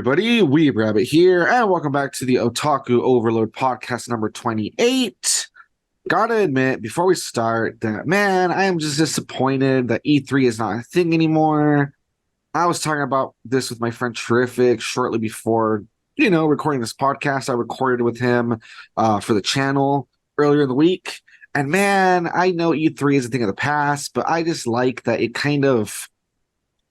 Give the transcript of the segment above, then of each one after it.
everybody? WeeB'S here, and welcome back to the Otaku Overload podcast number 28. Gotta admit, before we start, that man, I am just disappointed that E3 is not a thing anymore. I was talking about this with my friend Terrific shortly before, recording this podcast. I recorded with him for the channel earlier in the week. And man, I know E3 is a thing of the past, but I just like that it kind of,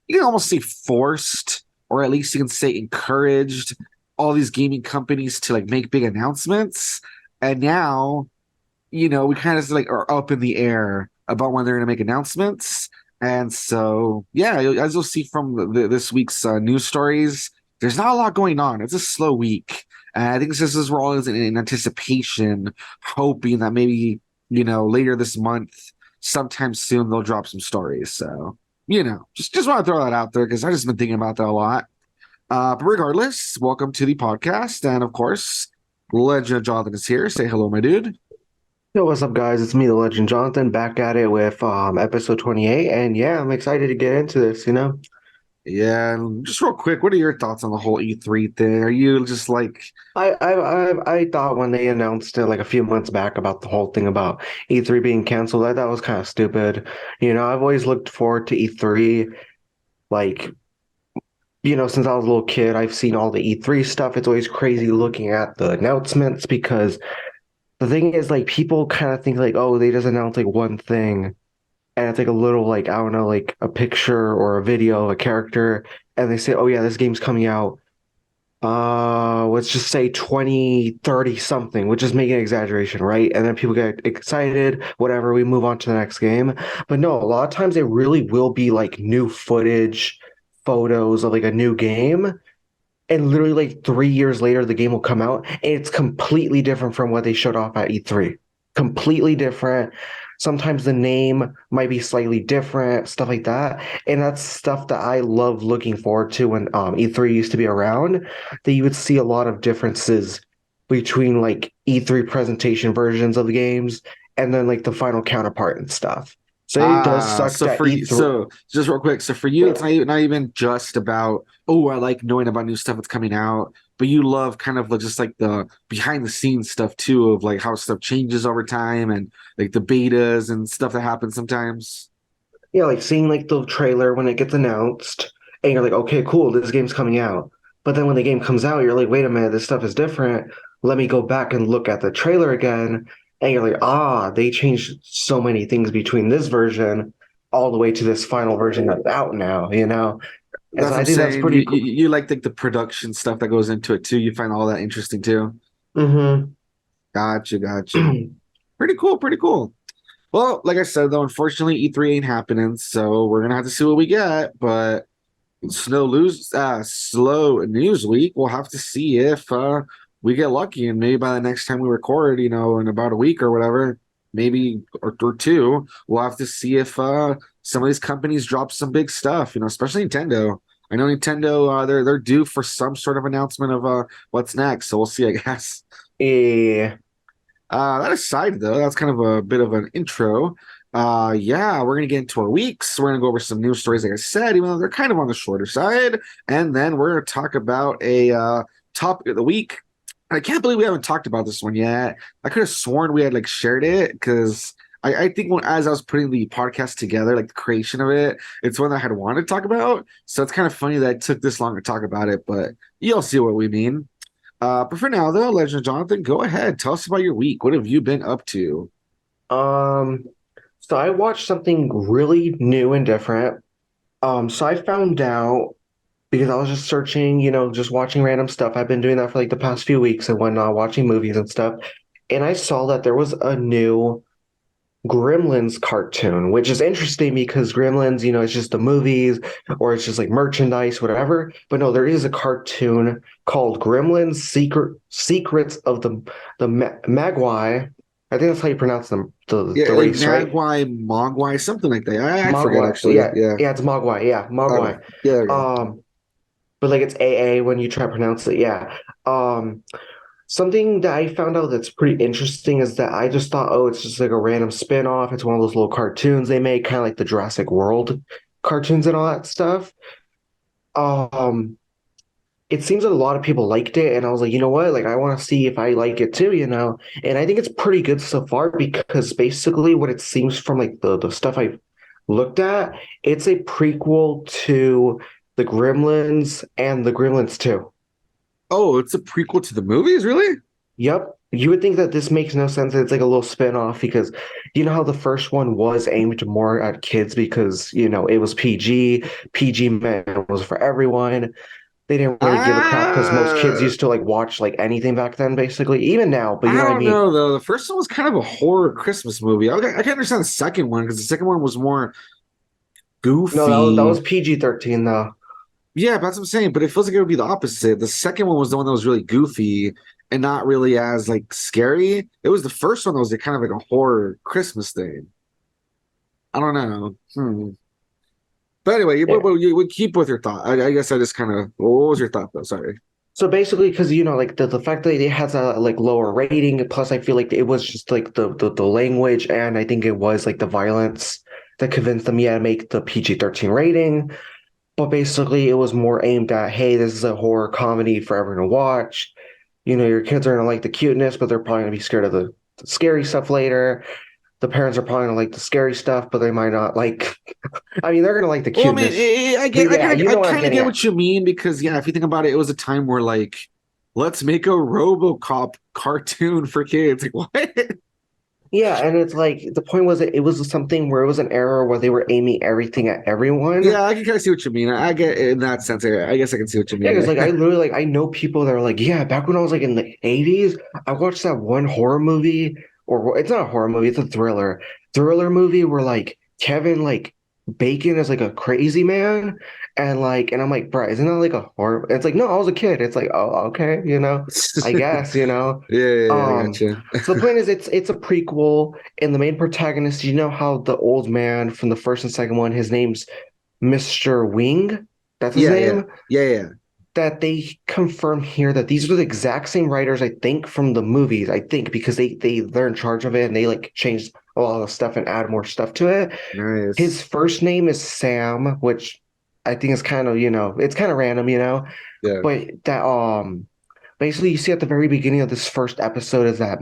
you can almost say forced, or at least you can say encouraged all these gaming companies to like make big announcements. And now, we kind of like are up in the air about when they're going to make announcements. And so, yeah, as you'll see from this week's news stories, there's not a lot going on. It's a slow week. And I think this is we're all in anticipation, hoping that maybe, later this month, sometime soon, they'll drop some stories. So, just want to throw that out there because I've just been thinking about that a lot. But regardless, welcome to the podcast. And of course, Legend Jonathan is here. Say hello, my dude. Yo, what's up, guys? It's me, the Legend Jonathan, back at it with episode 28. And yeah, I'm excited to get into this. Yeah, and just real quick, what are your thoughts on the whole E3 thing? Are you just like, I thought when they announced it like a few months back about the whole thing about E3 being canceled, I thought it was kind of stupid. I've always looked forward to E3, like, since I was a little kid, I've seen all the E3 stuff. It's always crazy looking at the announcements because the thing is, like, people kind of think like, oh, they just announced like one thing, and it's like a little like, I don't know, like a picture or a video of a character, and they say, oh yeah, this game's coming out. Let's just say 2030 something, which is making an exaggeration, right? And then people get excited, whatever, we move on to the next game. But no, a lot of times it really will be like new footage, photos of like a new game. And literally like 3 years later, the game will come out and it's completely different from what they showed off at E3. Completely different. Sometimes the name might be slightly different, stuff like that. And that's stuff that I love looking forward to when E3 used to be around, that you would see a lot of differences between like E3 presentation versions of the games and then like the final counterpart and stuff. So it does suck so that for you, E3. so just real quick, so for you, it's not even just about, oh, I like knowing about new stuff that's coming out, but you love kind of just like the behind the scenes stuff too, of like how stuff changes over time and like the betas and stuff that happens sometimes. Yeah, like seeing like the trailer when it gets announced, and you're like, okay, cool, this game's coming out. But then when the game comes out, you're like, wait a minute, this stuff is different. Let me go back and look at the trailer again. And you're like, they changed so many things between this version all the way to this final version that's out now. And That's so what I I'm think that's saying. pretty You, cool. you, you like the production stuff that goes into it too. You find all that interesting too. Hmm. Gotcha. Pretty cool, pretty cool. Well, like I said though, unfortunately E3 ain't happening, so we're gonna have to see what we get. But slow news week, we'll have to see if we get lucky, and maybe by the next time we record, in about a week or whatever, maybe or two, we'll have to see if some of these companies drop some big stuff, especially Nintendo. I know Nintendo, they're due for some sort of announcement of what's next, so we'll see, I guess. Yeah. That aside, though, that's kind of a bit of an intro. Yeah, we're gonna get into our weeks. We're gonna go over some news stories, like I said, even though they're kind of on the shorter side, and then we're gonna talk about a topic of the week. I can't believe we haven't talked about this one yet. I could have sworn we had like shared it because I think as I was putting the podcast together, like the creation of it, it's one that I had wanted to talk about. So it's kind of funny that it took this long to talk about it, but you'll see what we mean. But for now, though, Legend Jonathan, go ahead. Tell us about your week. What have you been up to? Um, so I watched something really new and different. So I found out because I was just searching, just watching random stuff. I've been doing that for like the past few weeks and whatnot, watching movies and stuff. And I saw that there was a new Gremlins cartoon, which is interesting because Gremlins, it's just the movies or it's just like merchandise, whatever. But no, there is a cartoon called Gremlins Secrets of the Mogwai. I think that's how you pronounce them, Yeah, the like race, right? Mogwai, something like that. I forget Mogwai. actually. Yeah, Yeah. yeah, it's Mogwai. Yeah, Okay. Mogwai. Yeah. There you go. Um, but like it's AA when you try to pronounce it. Yeah. Um, Something that I found out that's pretty interesting is that I just thought, oh, it's just like a random spin-off. It's one of those little cartoons they make, kind of like the Jurassic World cartoons and all that stuff. Um, it seems that a lot of people liked it, and I was like, you know what? Like, I want to see if I like it too, you know? And I think it's pretty good so far because basically what it seems from like the stuff I've looked at, it's a prequel to the Gremlins and the Gremlins 2. Oh, it's a prequel to the movies, really? Yep. You would think that this makes no sense. It's like a little spin-off because you know how the first one was aimed more at kids because, you know, it was PG. PG meant it was for everyone. They didn't really give a crap because most kids Ah, used to like watch like anything back then, basically, even now, but you I know what I don't mean? know though. The first one was kind of a horror Christmas movie. I can understand the second one because the second one was more No, that was goofy. PG-13 though. Yeah, that's what I'm saying. But it feels like it would be the opposite. The second one was the one that was really goofy and not really as like scary. It was the first one that was kind of like a horror Christmas thing. I don't know. But anyway, Yeah. you would keep with your thought. I guess I just kind of. What was your thought though? Sorry. So basically, because you know, like the fact that it has a like lower rating, plus I feel like it was just like the language, and I think it was like the violence that convinced them, yeah, to make the PG-13 rating. But basically, it was more aimed at, hey, this is a horror comedy for everyone to watch. You know, your kids are gonna like the cuteness, but they're probably gonna be scared of the scary stuff later. The parents are probably gonna like the scary stuff, but they might not like. I mean, they're gonna like the Well, I mean, cuteness. I But get, yeah, you I know what I'm kind of getting get at. what you mean because yeah, if you think about it, it was a time where like, let's make a RoboCop cartoon for kids. Like what? Yeah, and it's like the point was it was something where it was an era where they were aiming everything at everyone. Yeah, I can kind of see what you mean. I get it in that sense. I guess I can see what you Yeah, because mean. like I literally like I know people that are like, yeah, back when I was like in the 80s, I watched that one horror movie, or it's not a horror movie, it's a thriller movie where like Kevin like Bacon is like a crazy man, and I'm like, bro, isn't that like a horror? It's like, no, I was a kid. It's like, oh, okay, you know, I guess, you know. Yeah, I got you. So the point is it's a prequel, and the main protagonist, you know how the old man from the first and second one, his name's Mr. Wing, that's his Yeah, yeah, name, yeah. that they confirm here that these are the exact same writers, I think, from the movies, I think, because they're in charge of it and they like changed a lot of stuff and add more stuff to it. His Nice. first name is Sam, which I think is kind of, you know, it's kind of random, you know, Yeah, but that basically you see at the very beginning of this first episode is that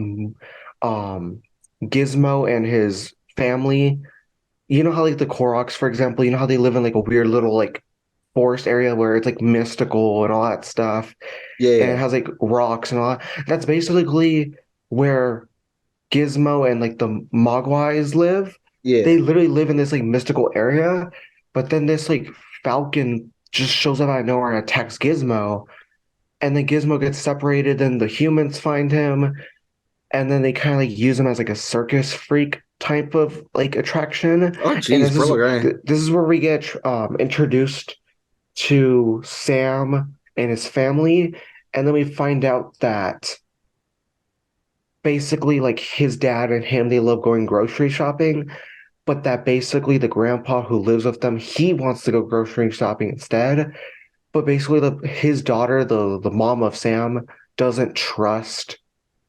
Gizmo and his family, you know how like the Koroks, for example, you know how they live in like a weird little like forest area where it's like mystical and all that stuff, and it yeah, has like rocks and all that. That's basically where Gizmo and like the Mogwais live. yeah. They literally live in this like mystical area, but then this like falcon just shows up out of nowhere and attacks Gizmo, and then Gizmo gets separated, then the humans find him, and then they kind of like use him as like a circus freak type of like attraction. Oh, And geez, poor little guy. this is where we get introduced to Sam and his family, and then we find out that basically like his dad and him, they love going grocery shopping, but that basically the grandpa who lives with them, he wants to go grocery shopping instead. But basically his daughter, the mom of Sam, doesn't trust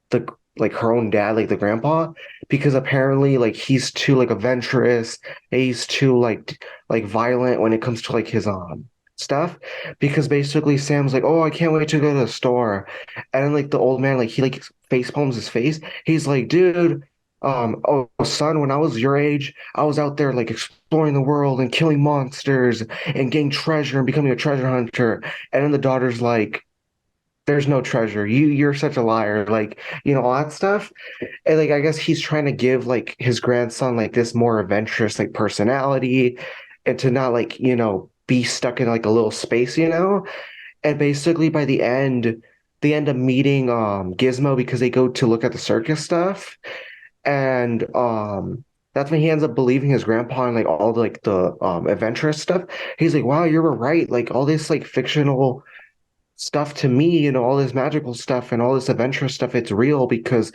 the like her own dad, like the grandpa, because apparently like he's too like adventurous, he's too like violent when it comes to like his stuff. Because basically Sam's like, oh, I can't wait to go to the store, and then like the old man like he like face palms his face. He's like, dude. Oh son, when I was your age, I was out there like exploring the world and killing monsters and getting treasure and becoming a treasure hunter. And then the daughter's like, there's no treasure. You're such a liar. Like, you know, all that stuff. And like I guess he's trying to give like his grandson like this more adventurous like personality and to not like, you know, be stuck in like a little space, you know? And basically by the end, they end up meeting Gizmo because they go to look at the circus stuff. And that's when he ends up believing his grandpa and like all the like the adventurous stuff. He's like, wow, you were right. Like all this like fictional stuff to me, you know, all this magical stuff and all this adventurous stuff, it's real because,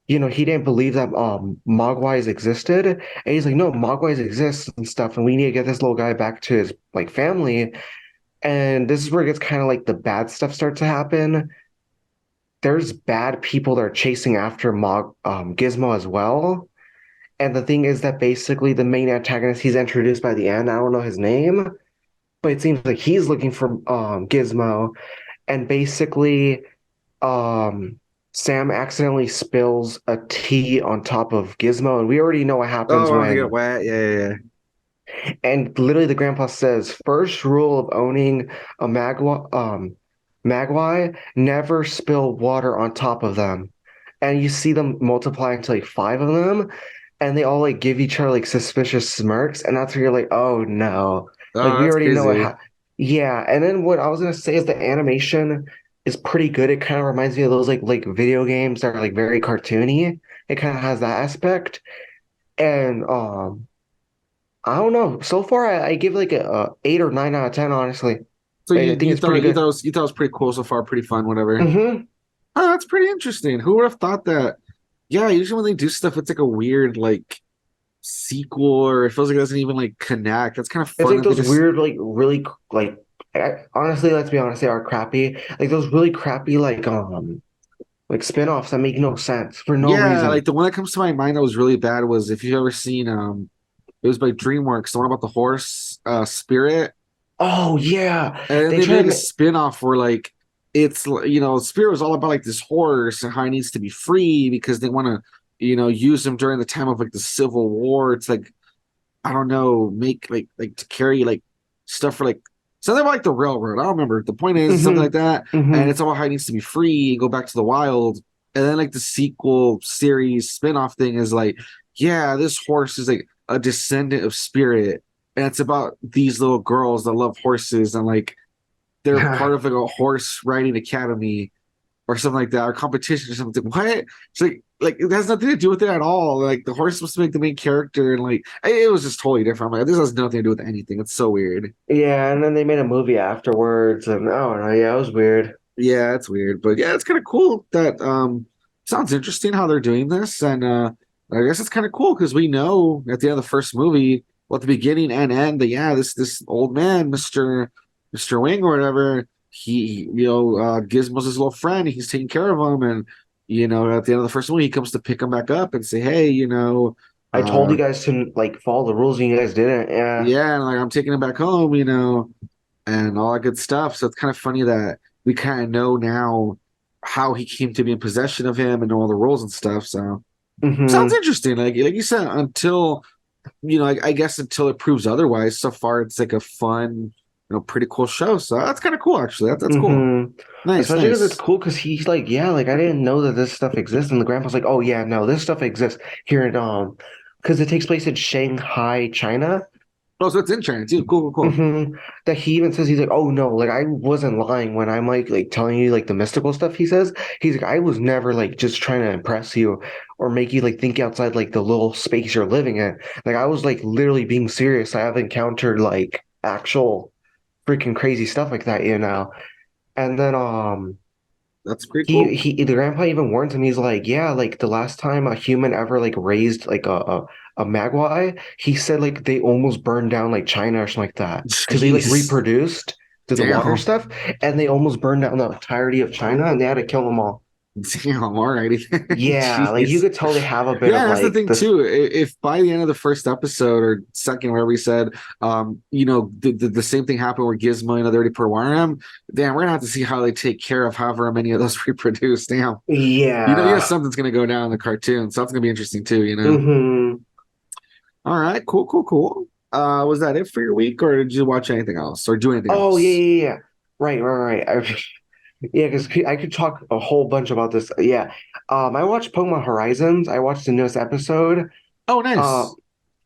you know, he didn't believe that Mogwais existed. And he's like, no, Mogwais exist and stuff, and we need to get this little guy back to his like family. And this is where it gets kind of like the bad stuff starts to happen. There's bad people that are chasing after Gizmo as well. And the thing is that basically the main antagonist he's introduced by the end, I don't know his name, but it seems like he's looking for Gizmo, and basically, um, Sam accidentally spills a tea on top of Gizmo, and we already know what happens Oh, I want to get when. wet. Yeah, yeah, And literally, the grandpa says, first rule of owning a Mogwai, never spill water on top of them. And you see them multiply into like five of them, and they all like give each other like suspicious smirks, and that's where you're like, oh no, like oh, we that's already know what crazy. ha yeah. And then what I was gonna say is the animation is pretty good. It kind of reminds me of those like video games that are like very cartoony. It kind of has that aspect. And I don't know. So far, I give like a 8 or 9 out of 10. Honestly, So I think you it's pretty thought good. you thought it was pretty cool so far, pretty fun, whatever. Hmm. Oh, that's pretty interesting. Who would have thought that? Yeah, usually when they do stuff, it's like a weird like sequel, or it feels like it doesn't even like connect. That's kind of It's fun like that they those just weird, like really like. Honestly, let's be honest, they are crappy. Like those really crappy like spin-offs that make no sense for no yeah, like reason. the one that comes to my mind that was really bad was if you've ever seen it was by DreamWorks, the one about the horse Spirit. Oh yeah, And then they they try to made a make. spin-off where like Spirit was all about like this horse and how he needs to be free because they want to, use him during the time of like the Civil War. It's like, I don't know, make like to carry like stuff for like something about like the railroad. I don't remember. The point is something like Hmm. that. And Hmm. it's about how he needs to be free and go back to the wild. And then like the sequel series spin-off thing is like, yeah, this horse is like a descendant of Spirit. And it's about these little girls that love horses and like they're part of like a horse riding academy or something like that, or competition or something. What? It's like it has nothing to do with it at all. Like the horse is supposed to make the main character, and like it was just totally different. I'm like, this has nothing to do with anything. It's so weird. Yeah, and then they made a movie afterwards, and I don't know. Yeah, it was weird. Yeah, it's weird, but yeah, it's kind of cool that sounds interesting how they're doing this, and I guess it's kind of cool because we know at the end of the first movie, well, at the beginning and end, that yeah, this old man, Mister Wing or whatever, he Gizmo's his little friend, he's taking care of him, and at the end of the first movie, he comes to pick him back up and say, hey, I told uh, you guys to like follow the rules, and you guys didn't. Yeah. yeah, and like I'm taking him back home, and all that good stuff. So it's kind of funny that we kind of know now how he came to be in possession of him and all the rules and stuff. So sounds Hmm. interesting. Like you said, until I guess until it proves otherwise. So far, it's like a fun, pretty cool show. So that's kind of cool, actually. That's cool. Hmm. Nice, Especially because it's nice. cool because he's like, yeah, like I didn't know that this stuff exists. And the grandpa's like, oh yeah, no, this stuff exists here in because it takes place in Shanghai, China. Oh, so it's in China too. Cool, cool, cool. Hmm. That he even says he's like, oh no, like I wasn't lying when I'm like telling you like the mystical stuff he says. He's like, I was never like just trying to impress you or make you like think outside like the little space you're living in. Like I was like literally being serious. I have encountered like actual freaking crazy stuff like that. And then That's pretty cool. he the grandpa even warns him. He's like, yeah, like the last time a human ever like raised like a Mogwai, he said like they almost burned down like China or something like that because they like Jeez, reproduced through the water damn. stuff, and they almost burned down the entirety of China, and they had to kill them all. Damn, alrighty. Yeah, like you Jeez. could tell they have a bit of Yeah, that's the like thing this. too. If by the end of the first episode or second, where we said, the same thing happened where Gizmo, they already put wire him, damn, we're gonna have to see how they take care of however many of those reproduce. Damn, Yeah. something's gonna go down in the cartoon, so that's gonna be interesting too. Hmm. All right, cool, cool, cool. Was that it for your week, or did you watch anything else or do anything Oh yeah, else? yeah, yeah. Right, right, right. Yeah, because I could talk a whole bunch about this. Yeah. I watched Pokemon Horizons. I watched the newest episode. Oh, Uh, nice.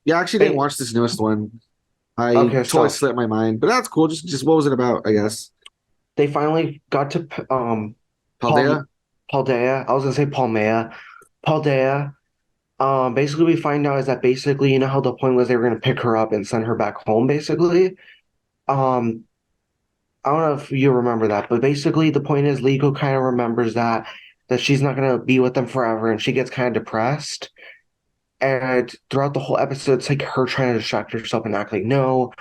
Yeah, I actually didn't they watch this newest one. I okay, totally so slipped my mind, but that's cool. Just what was it about? I guess they finally got to Paldea. Palm Paldea. I was gonna say Palmea. Paldea. Basically we find out is that basically you know how the point was they were gonna pick her up and send her back home, basically. Um, I don't know if you remember that, but basically the point is Liko kind of remembers that she's not gonna be with them forever, and she gets kind of depressed. And throughout the whole episode, it's like her trying to distract herself and act like, no,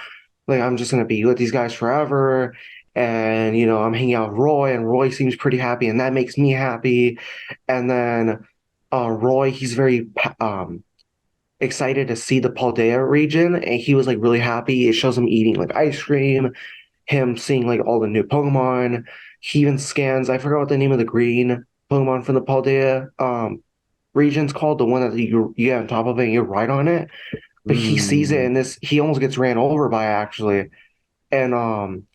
like I'm just gonna be with these guys forever. And I'm hanging out with Roy, and Roy seems pretty happy, and that makes me happy. And then Roy, he's very excited to see the Paldea region, and he was like really happy. It shows him eating like ice cream, him seeing like all the new Pokemon. He even scans, I forgot what the name of the green Pokemon from the Paldea region's called, the one that you get on top of it and you ride on it. But he sees it Mm. and this he almost gets ran over by it, actually. And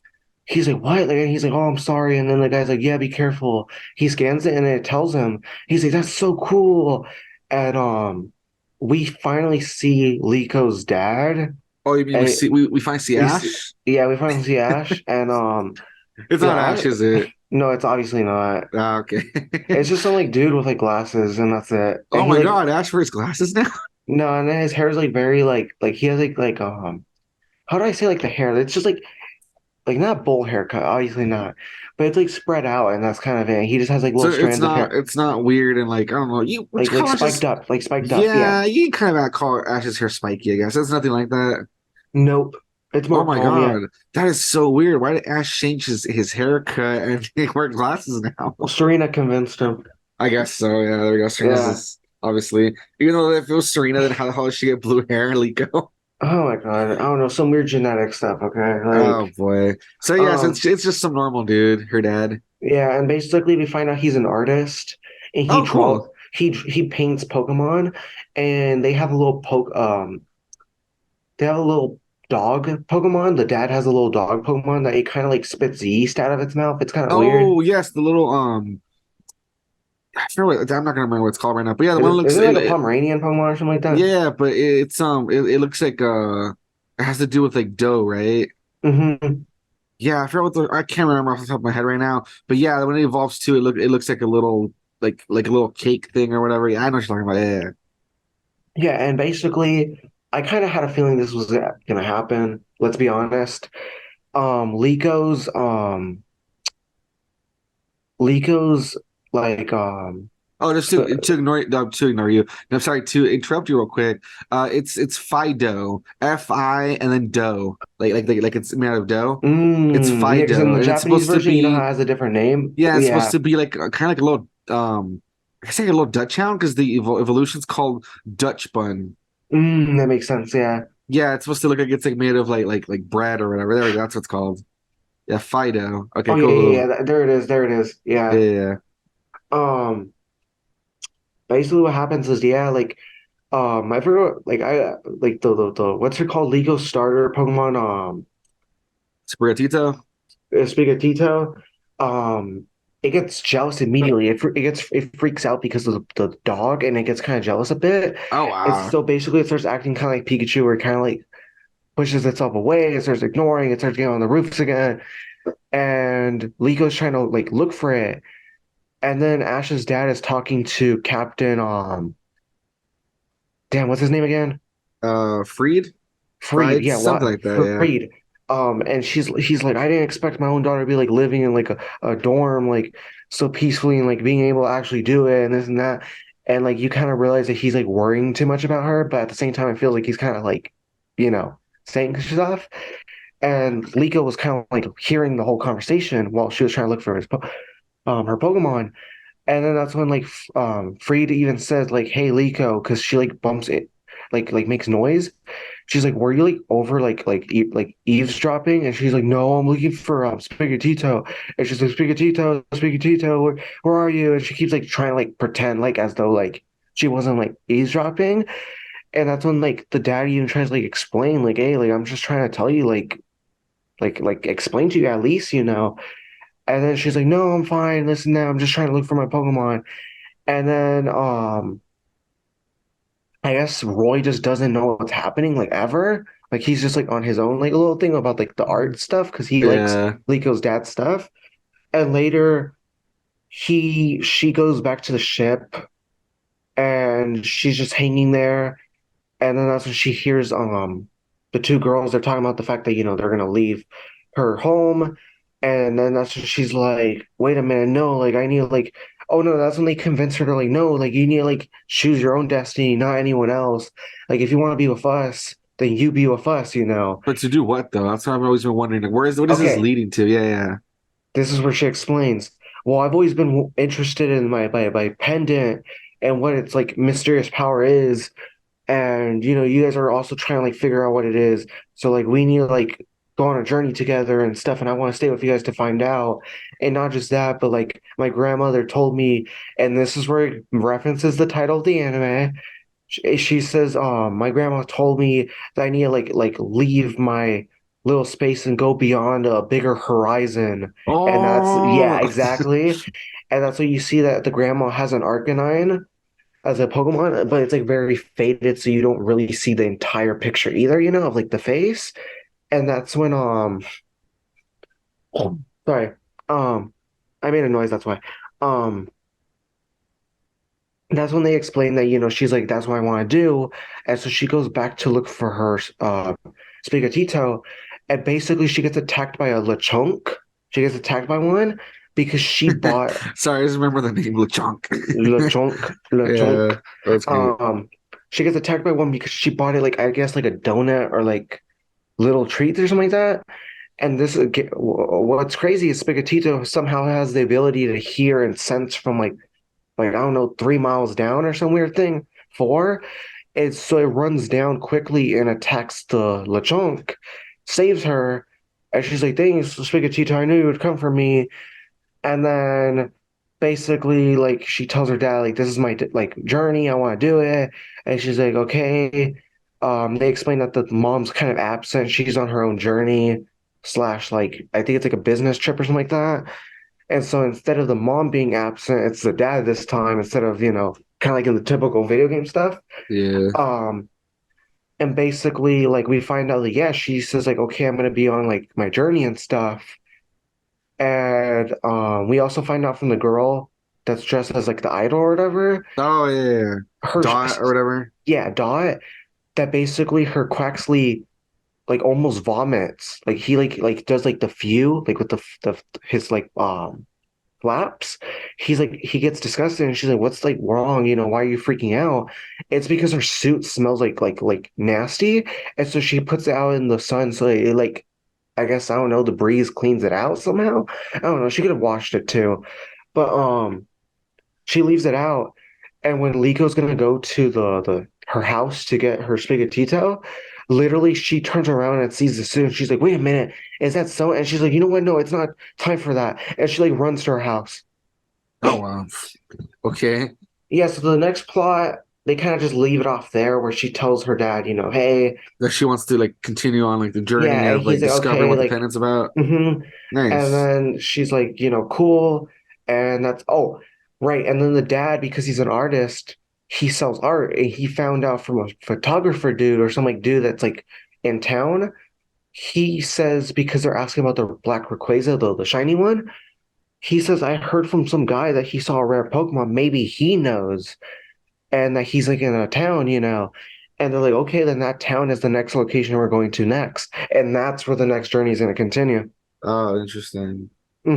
he's like, what? Like, and he's like, oh, I'm sorry. And then the guy's like, yeah, be careful. He scans it and it tells him, he's like, that's so cool. And we finally see 𝐿𝐼𝐸's dad. Oh, you mean we And see we find see we see, Ash? yeah, we finally see Ash. And It's yeah, not Ash, is it? no, it's obviously not. Ah, okay. It's just some like dude with like glasses and that's it. And Oh he my like God, Ash wears glasses now. no, and then his hair is like very like he has like how do I say like the hair? It's just like not bowl haircut, obviously not, but it's like spread out, and that's kind of it. He just has like So little strands of hair, it's not weird and like I don't know. You would you like call Ash's? spiked up, like spiked up. Yeah. Yeah, you can kind of call Ash's hair spiky. I guess it's nothing like that. Nope. It's Oh more my calm. Yeah. God, that is so weird. Why did Ash change his haircut and he wear glasses now? Serena convinced him. I guess so. Yeah, there we go. Serena's Yeah. is obviously, even though if it was Serena, then how the hell did she get blue hair, Liko? Oh my God. I don't know. Some weird genetic stuff. Okay. Oh Like, boy. So yes, um, it's just some normal dude, her dad. yeah. And basically, we find out he's an artist, and he Oh, draw cool. he paints Pokemon, and they have a little they have a little dog Pokemon. The dad has a little dog Pokemon that it kind of like spits yeast out of its mouth. It's kind of weird. Oh yes, the little I forget I'm not gonna remember what it's called right now, but yeah, the one Is looks it like a Pomeranian Pokemon or something like that? yeah, but it looks like it has to do with like dough, right? Hmm. Yeah, I forget what I can't remember off the top of my head right now, but yeah, when it evolves too, it looks like a little like a little cake thing or whatever. Yeah, I know what you're talking about. Yeah. Yeah, and basically, I kind of had a feeling this was gonna happen. Let's be honest. 𝐿𝐼𝐸's 𝐿𝐼𝐸's like Oh, just so, to ignore you. No, sorry to interrupt you real quick. It's Fido, Fi and then dough, like it's made out of dough. It's yeah, because in Fido, the and it's Japanese supposed to version, you know how it be has a different name? yeah, it's supposed Yeah. to be like kind of like a little I guess like a little Dutch hound because the evolution's called Dutch bun. That makes sense. Yeah. Yeah, it's supposed to look like it's like made of like bread or whatever. There we go. That's what it's called. Yeah, Fido. Okay, Oh yeah, yeah, cool. yeah. There it is. There it is. Yeah, Yeah. yeah, yeah. Um, Basically what happens is yeah, like I forgot like I like the what's it called? Lego starter Pokemon Sprigatito. Spigatito, it gets jealous immediately. It freaks out because of the dog, and it gets kind of jealous a bit. Oh And wow. so basically, it starts acting kind of like Pikachu, where it kind of like pushes itself away. It starts ignoring. It starts getting on the roofs again. And Lico's trying to like look for it. And then Ash's dad is talking to Captain damn, what's his name again? Freed, Freed, yeah, something what like that. Yeah. Freed. And he's like, I didn't expect my own daughter to be like living in like a dorm, like so peacefully and like being able to actually do it and this and that. And like you kind of realize that he's like worrying too much about her, but at the same time, I feel like he's kind of like, you know, saying stuff. And Liko was kind of like hearing the whole conversation while she was trying to look for her Pokemon. And then that's when like Freed even says like, "Hey, Liko," because she like bumps it, like makes noise. She's like, "Were you like over like eavesdropping?" And she's like, "No, I'm looking for Spigatito." And she's like, "Spigatito, Spigatito, where are you?" And she keeps like trying to like pretend like as though like she wasn't like eavesdropping. And that's when like the dad even tries to like explain like, "Hey, like I'm just trying to tell you like explain to you at least, you know." And then she's like, "No, I'm fine. Listen, now I'm just trying to look for my Pokemon." And then I guess Roy just doesn't know what's happening like ever. Like he's just like on his own like a little thing about like the art stuff because he likes Yeah. Liko's dad's stuff. And later she goes back to the ship and she's just hanging there. And then that's when she hears the two girls, they're talking about the fact that, you know, they're gonna leave her home. And then that's when she's like, wait a minute, no, like I need like oh no, that's when they convince her to like, no, like you need to like choose your own destiny, not anyone else. Like if you want to be with us, then you be with us, you know. But to do what though? That's what I've always been wondering. Like, what is this Okay, leading to? Yeah, yeah. this is where she explains. Well, I've always been interested in my pendant and what its like mysterious power is. And you know, you guys are also trying to like figure out what it is. So like we need to like go on a journey together and stuff, and I want to stay with you guys to find out. And not just that, but like my grandmother told me, and this is where it references the title of the anime. She says, my grandma told me that I need to like leave my little space and go beyond a bigger horizon. And that's Oh, yeah, exactly. And that's what you see that the grandma has an Arcanine as a Pokemon, but it's like very faded, so you don't really see the entire picture either, of like the face. And that's when sorry, um I made a noise, that's why. Um that's when they explain that, she's like, that's what I want to do. And so she goes back to look for her Spigatito, and basically she gets attacked by a Lechonk. She gets attacked by one because she bought sorry, I just remember the name Lechonk. Lechonk, Yeah, Lechonk. that's cute. She gets attacked by one because she bought it like, I guess, like a donut or like little treats or something like that. And what's crazy is Spigatito somehow has the ability to hear and sense from like I don't know, 3 miles down or some weird thing. Four. It's so it runs down quickly and attacks the Lechonk, saves her, and she's like, "Thanks, Spigatito. I knew you would come for me." And then basically, like, she tells her dad, like, "This is my like journey. I want to do it." And she's like, "Okay." They explain that the mom's kind of absent. She's on her own journey slash like I think it's like a business trip or something like that. And so instead of the mom being absent, it's the dad this time instead of, kind of like in the typical video game stuff. Yeah. Um, and basically, like, we find out that, yeah, she says, like, okay, I'm going to be on, like, my journey and stuff. And we also find out from the girl that's dressed as, like, the idol or whatever, Oh yeah. her, Dot or whatever. yeah, Dot, that basically her Quaxley, like, almost vomits. Like, he, like does, like, the few, like, with his, like, flaps. He's like, he gets disgusted, and she's like, "What's like wrong? Why are you freaking out?" It's because her suit smells like nasty, and so she puts it out in the sun, so it like, I guess I don't know, the breeze cleans it out somehow. I don't know. She could have washed it too, but she leaves it out, and when Lico's gonna go to the her house to get her Spigatito, literally she turns around and sees the suit, and she's like, "Wait a minute, is that so?" And she's like, "You know what? No, it's not time for that." And she like runs to her house. Oh wow. Okay. Yeah, so the next plot, they kind of just leave it off there where she tells her dad, hey, That she wants to like continue on like the journey yeah, and of like he's like, discovering okay, what the like, penance about. mm-hmm. And Nice. then she's like, cool. And that's, oh, right. And then the dad, because he's an artist, he sells art. And he found out from a photographer dude or some like dude that's like in town. He says, because they're asking about the black Rayquaza, the shiny one, he says, I heard from some guy that he saw a rare Pokemon. Maybe he knows. And that he's like in a town, And they're like, okay, then that town is the next location we're going to next. And that's where the next journey is going to continue. Oh, interesting. I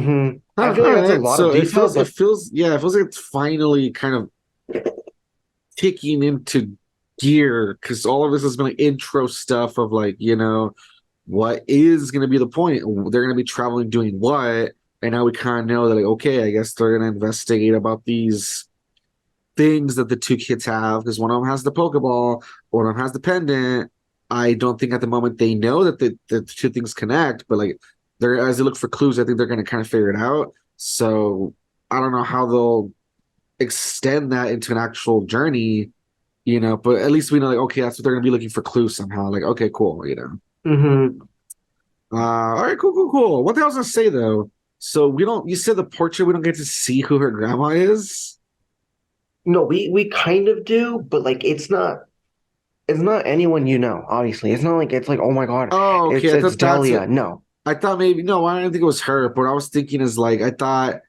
Huh, feel like all that's a right. lot of So detail, it but feels, yeah, it feels like it's finally kind of kicking into gear because all of this has been like intro stuff of like, what is going to be the point? They're going to be traveling doing what? And now we kind of know that, like, okay, I guess they're going to investigate about these things that the two kids have because one of them has the Pokeball, one of them has the pendant. I don't think at the moment they know that the two things connect, but like they're as they look for clues, I think they're going to kind of figure it out. So I don't know how they'll extend that into an actual journey, but at least we know like okay, that's what they're going to be looking for clues somehow. Like okay, cool. hmm All right, cool. What the hell was I gonna say though? So we don't. You said the portrait. We don't get to see who her grandma is. no, we kind of do, but like it's not anyone obviously. It's not like it's like, oh my God, Oh, okay. I it's thought that's Dahlia. what No. I thought. Maybe no. I didn't think it was her. But what I was thinking is like I thought.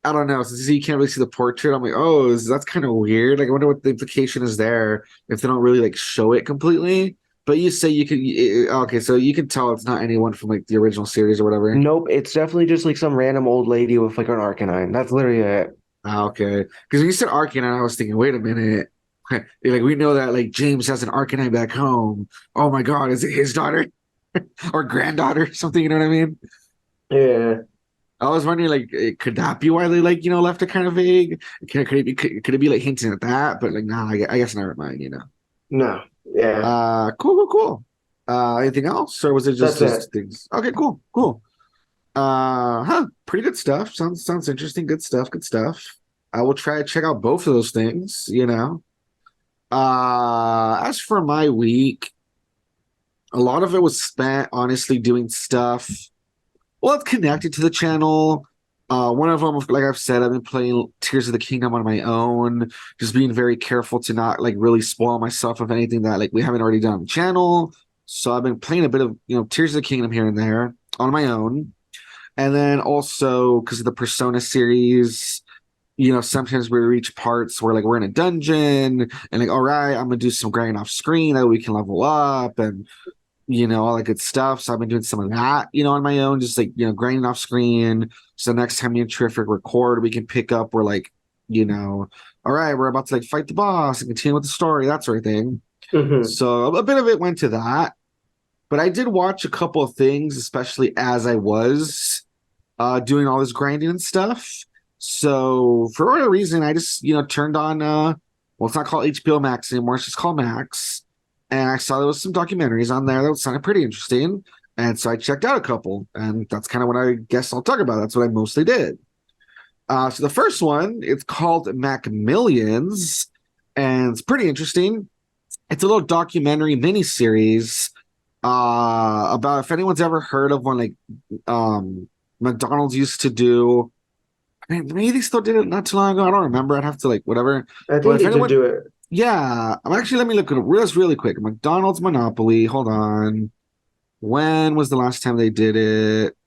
I don't know. Since you can't really see the portrait, I'm like, oh, that's kind of weird. Like I wonder what the implication is there if they don't really like show it completely. But you say you can. Okay, so you can tell it's not anyone from like the original series or whatever. Nope, it's definitely just like some random old lady with like an Arcanine. That's literally it. Ah, okay. Because when you said Arcanine, I was thinking, wait a minute. Like we know that like James has an Arcanine back home. Oh my God, is it his daughter or granddaughter? Something, you know what I mean? Yeah. I was wondering, like, could that be why they like, left it kind of vague? Could it be like hinting at that? But like, nah, I guess never mind. No. Yeah. Cool. Anything else, or was it just That's those it. things? Okay, cool, cool. Pretty good stuff. Sounds interesting. Good stuff. Good stuff. I will try to check out both of those things. As for my week, a lot of it was spent honestly doing stuff. Well, it's connected to the channel. One of them, like I've said, I've been playing Tears of the Kingdom on my own, just being very careful to not like really spoil myself of anything that like we haven't already done on the channel. So I've been playing a bit of Tears of the Kingdom here and there on my own, and then also because of the Persona series, sometimes we reach parts where like we're in a dungeon and like, all right, I'm gonna do some grinding off screen that we can level up and all that good stuff. So I've been doing some of that, on my own, just like, grinding off screen. So next time me and Terrific record, we can pick up where like, all right, we're about to like fight the boss and continue with the story, that sort of thing. Mm-hmm. So a bit of it went to that. But I did watch a couple of things, especially as I was doing all this grinding and stuff. So for whatever reason, I just, turned on, well, it's not called HBO Max anymore. It's just called Max. And I saw there was some documentaries on there that sounded pretty interesting. And so I checked out a couple. And that's kind of what I guess I'll talk about. That's what I mostly did. So the first one, it's called McMillions. And it's pretty interesting. It's a little documentary miniseries about if anyone's ever heard of one like McDonald's used to do. I mean, maybe they still did it not too long ago. I don't remember. I'd have to like whatever. I But think if they anyone, did do it. yeah, I'm actually let me look at it really quick. McDonald's Monopoly. Hold on. When was the last time they did it?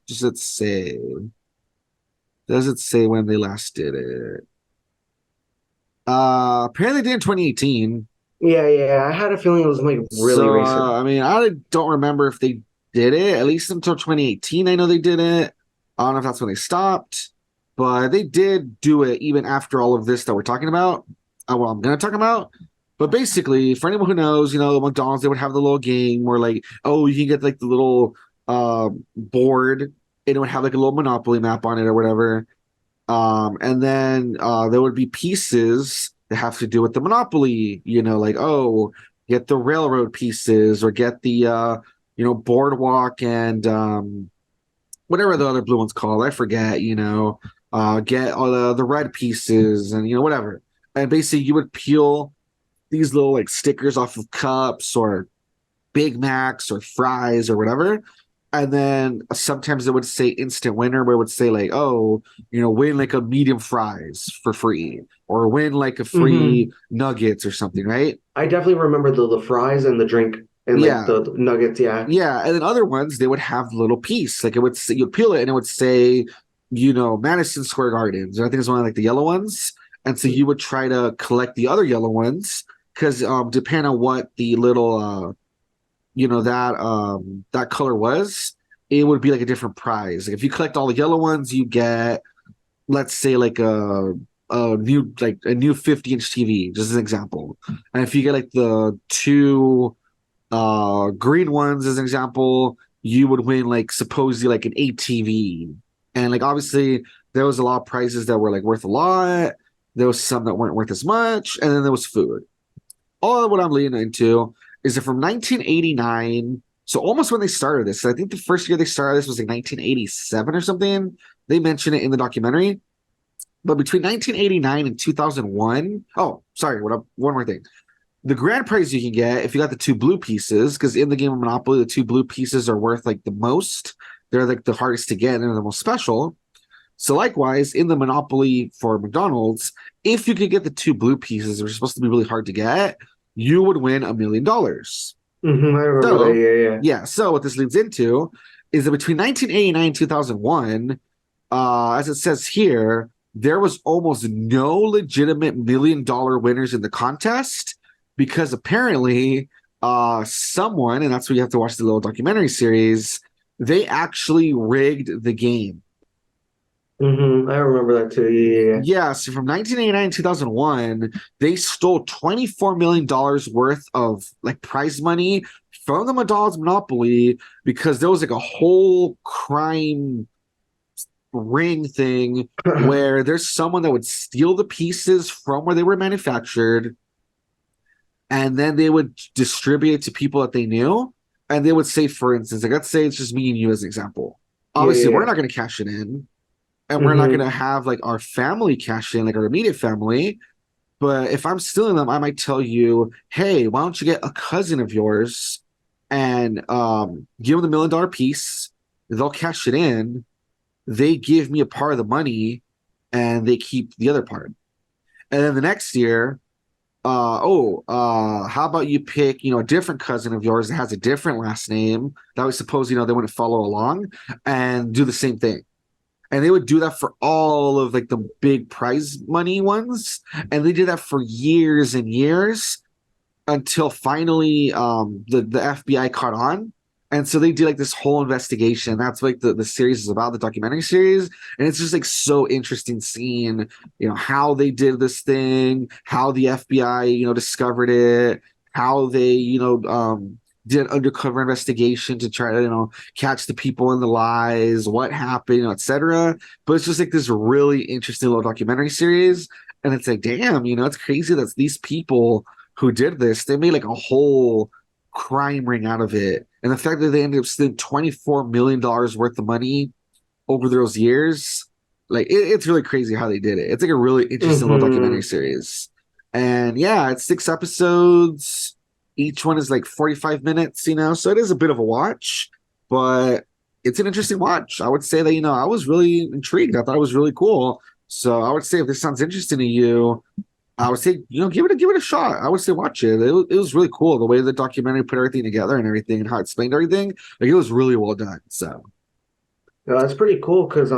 Does it say? Does it say when they last did it? Apparently they did in 2018. Yeah. I had a feeling it was like really So recent. I mean, I don't remember if they did it. At least until 2018, I know they did it. I don't know if that's when they stopped, but they did do it even after all of this that we're talking about. Well, I'm going to talk about. But basically, for anyone who knows, McDonald's, they would have the little game where, like, oh, you can get like the little board, and it would have like a little Monopoly map on it or whatever. And then there would be pieces that have to do with the Monopoly, like, oh, get the railroad pieces or get the, boardwalk and whatever the other blue one's called. I forget, get all the red pieces and, whatever. And basically you would peel these little like stickers off of cups or Big Macs or fries or whatever. And then sometimes it would say instant winner, where it would say like, oh, win like a medium fries for free or win like a Mm-hmm. free nuggets or something, right? I definitely remember the fries and the drink and like Yeah. the nuggets. Yeah. Yeah. And then other ones, they would have the little piece. Like it would say, you'd peel it and it would say, Madison Square Gardens. And I think it's one of like the yellow ones. And so you would try to collect the other yellow ones because depending on what the little that color was, it would be like a different prize. Like if you collect all the yellow ones, you get, let's say, like a new 50-inch TV, just as an example. And if you get like the two green ones as an example, you would win like supposedly like an ATV. And like obviously there was a lot of prizes that were like worth a lot. There was some that weren't worth as much, and then there was food. All of what I'm leading into is that from 1989, so almost when they started this, I think the first year they started this was like 1987 or something. They mention it in the documentary. But between 1989 and 2001, oh, sorry, one more thing. The grand prize you can get if you got the two blue pieces, because in the game of Monopoly, the two blue pieces are worth like the most. They're like the hardest to get and they're the most special. So likewise, in the Monopoly for McDonald's, if you could get the two blue pieces, which are supposed to be really hard to get, you would win $1 million. Mm-hmm. I remember So, that. Yeah. yeah, so what this leads into is that between 1989 and 2001, as it says here, there was almost no legitimate $1 million winners in the contest because apparently someone, and that's where you have to watch the little documentary series, they actually rigged the game. Mm-hmm. I remember that too. Yeah. Yeah, so from 1989 to 2001, they stole $24 million worth of like prize money from the McDonald's monopoly because there was like a whole crime ring thing where there's someone that would steal the pieces from where they were manufactured, and then they would distribute it to people that they knew, and they would say, for instance, like let's say it's just me and you as an example. Yeah, Obviously, yeah, we're yeah. not going to cash it in, and we're not going Mm-hmm. to have like our family cash in, like our immediate family. But if I'm stealing them, I might tell you, hey, why don't you get a cousin of yours and give them the $1 million piece? They'll cash it in. They give me a part of the money, and they keep the other part. And then the next year, how about you pick, a different cousin of yours that has a different last name that we suppose, they wouldn't follow along and do the same thing. And they would do that for all of like the big prize money ones. And they did that for years and years until finally the FBI caught on. And so they did like this whole investigation. That's what, like the series is about, the documentary series. And it's just like so interesting seeing, how they did this thing, how the FBI, discovered it, how they, did an undercover investigation to try to, catch the people in the lies, what happened, etc. But it's just like this really interesting little documentary series. And it's like, damn, it's crazy that these people who did this, they made like a whole crime ring out of it. And the fact that they ended up spending $24 million worth of money over those years, like it's really crazy how they did it. It's like a really interesting little Mm-hmm. documentary series. And yeah, it's 6 episodes. Each one is like 45 minutes, so it is a bit of a watch, but it's an interesting watch. I would say that, I was really intrigued. I thought it was really cool. So I would say if this sounds interesting to you, I would say, give it a shot. I would say watch it. It was really cool the way the documentary put everything together and everything and how it explained everything. Like it was really well done. So No, that's pretty cool because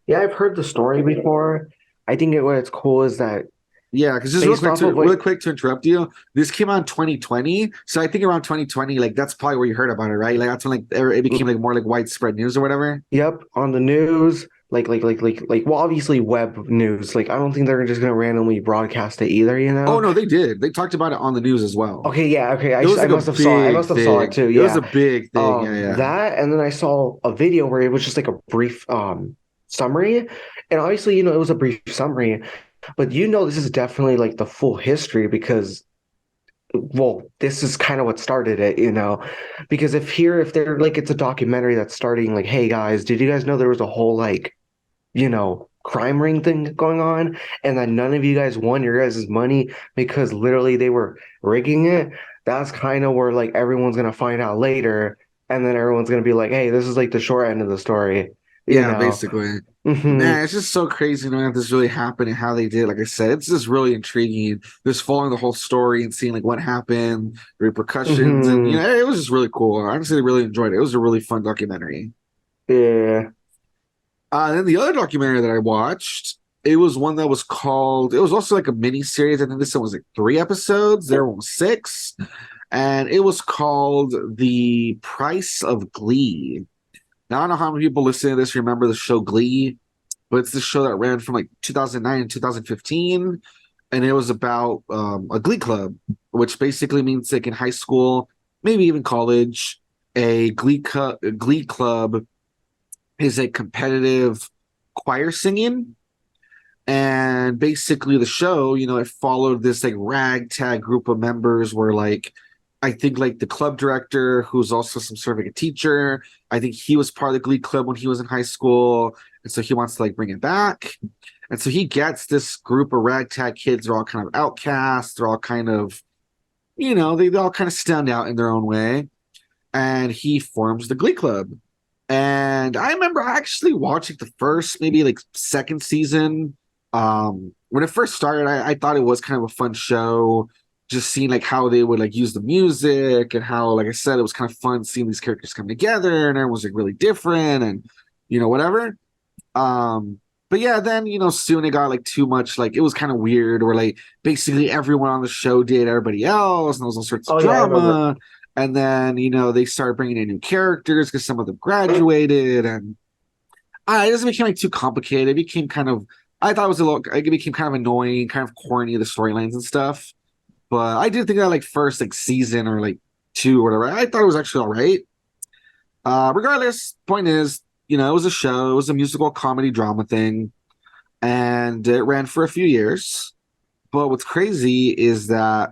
yeah, I've heard the story before. I think what it's cool is that yeah, because just based off of real like quick to interrupt you, this came out in 2020. So I think around 2020, like that's probably where you heard about it, right? Like that's when like it became like more like widespread news or whatever. yep, on the news, well, obviously web news. Like I don't think they're just gonna randomly broadcast it either, you Oh know? no, they did. They talked about it on the news as well. Okay, yeah, okay. It was I like a must have saw it. I big must have saw it thing. too. It was Yeah. a big thing. Yeah, yeah. That and then I saw a video where it was just like a brief summary. And obviously, it was a brief summary, but this is definitely like the full history because well, this is kind of what started it. Because if they're like it's a documentary that's starting like, hey guys, did you guys know there was a whole like, crime ring thing going on and that none of you guys won your guys' money because literally they were rigging it? That's kind of where like everyone's gonna find out later, and then everyone's gonna be like, hey, this is like the short end of the story, you Yeah, know. basically. Hmm. Man, it's just so crazy knowing that this really happened and how they did. Like I said, it's just really intriguing. Just following the whole story and seeing like what happened, the repercussions, and Hmm. it was just really cool. I honestly really enjoyed it. It was a really fun documentary. Yeah. Then the other documentary that I watched, it was one that was called. It was also like a mini series. I think this one was like 3 episodes. There were 6, and it was called The Price of Glee. Now I don't know how many people listening to this remember the show Glee, but it's the show that ran from like 2009 and 2015, and it was about a Glee club, which basically means like in high school, maybe even college, a Glee club is a competitive choir singing. And basically, the show, it followed this like ragtag group of members where like I think like the club director, who's also some sort of like a teacher, I think he was part of the Glee club when he was in high school, and so he wants to like bring it back. And so he gets this group of ragtag kids. They're all kind of outcasts. They're all kind of, they all kind of stand out in their own way. And he forms the Glee club. And I remember actually watching the first, maybe like second season. When it first started, I thought it was kind of a fun show. Just seeing like how they would like use the music and how, like I said, it was kind of fun seeing these characters come together and everyone was like really different and whatever. But yeah, then soon it got like too much, like it was kind of weird where like basically everyone on the show did everybody else and there was all sorts of Oh yeah, I remember. drama. And then they started bringing in new characters because some of them graduated, and it just became like too complicated. It became kind of, I thought it was a little, it became kind of annoying, kind of corny, the storylines and stuff. But I did think that like first like season or like 2 or whatever, I thought it was actually all right. Regardless, point is, it was a show, it was a musical comedy drama thing, and it ran for a few years. But what's crazy is that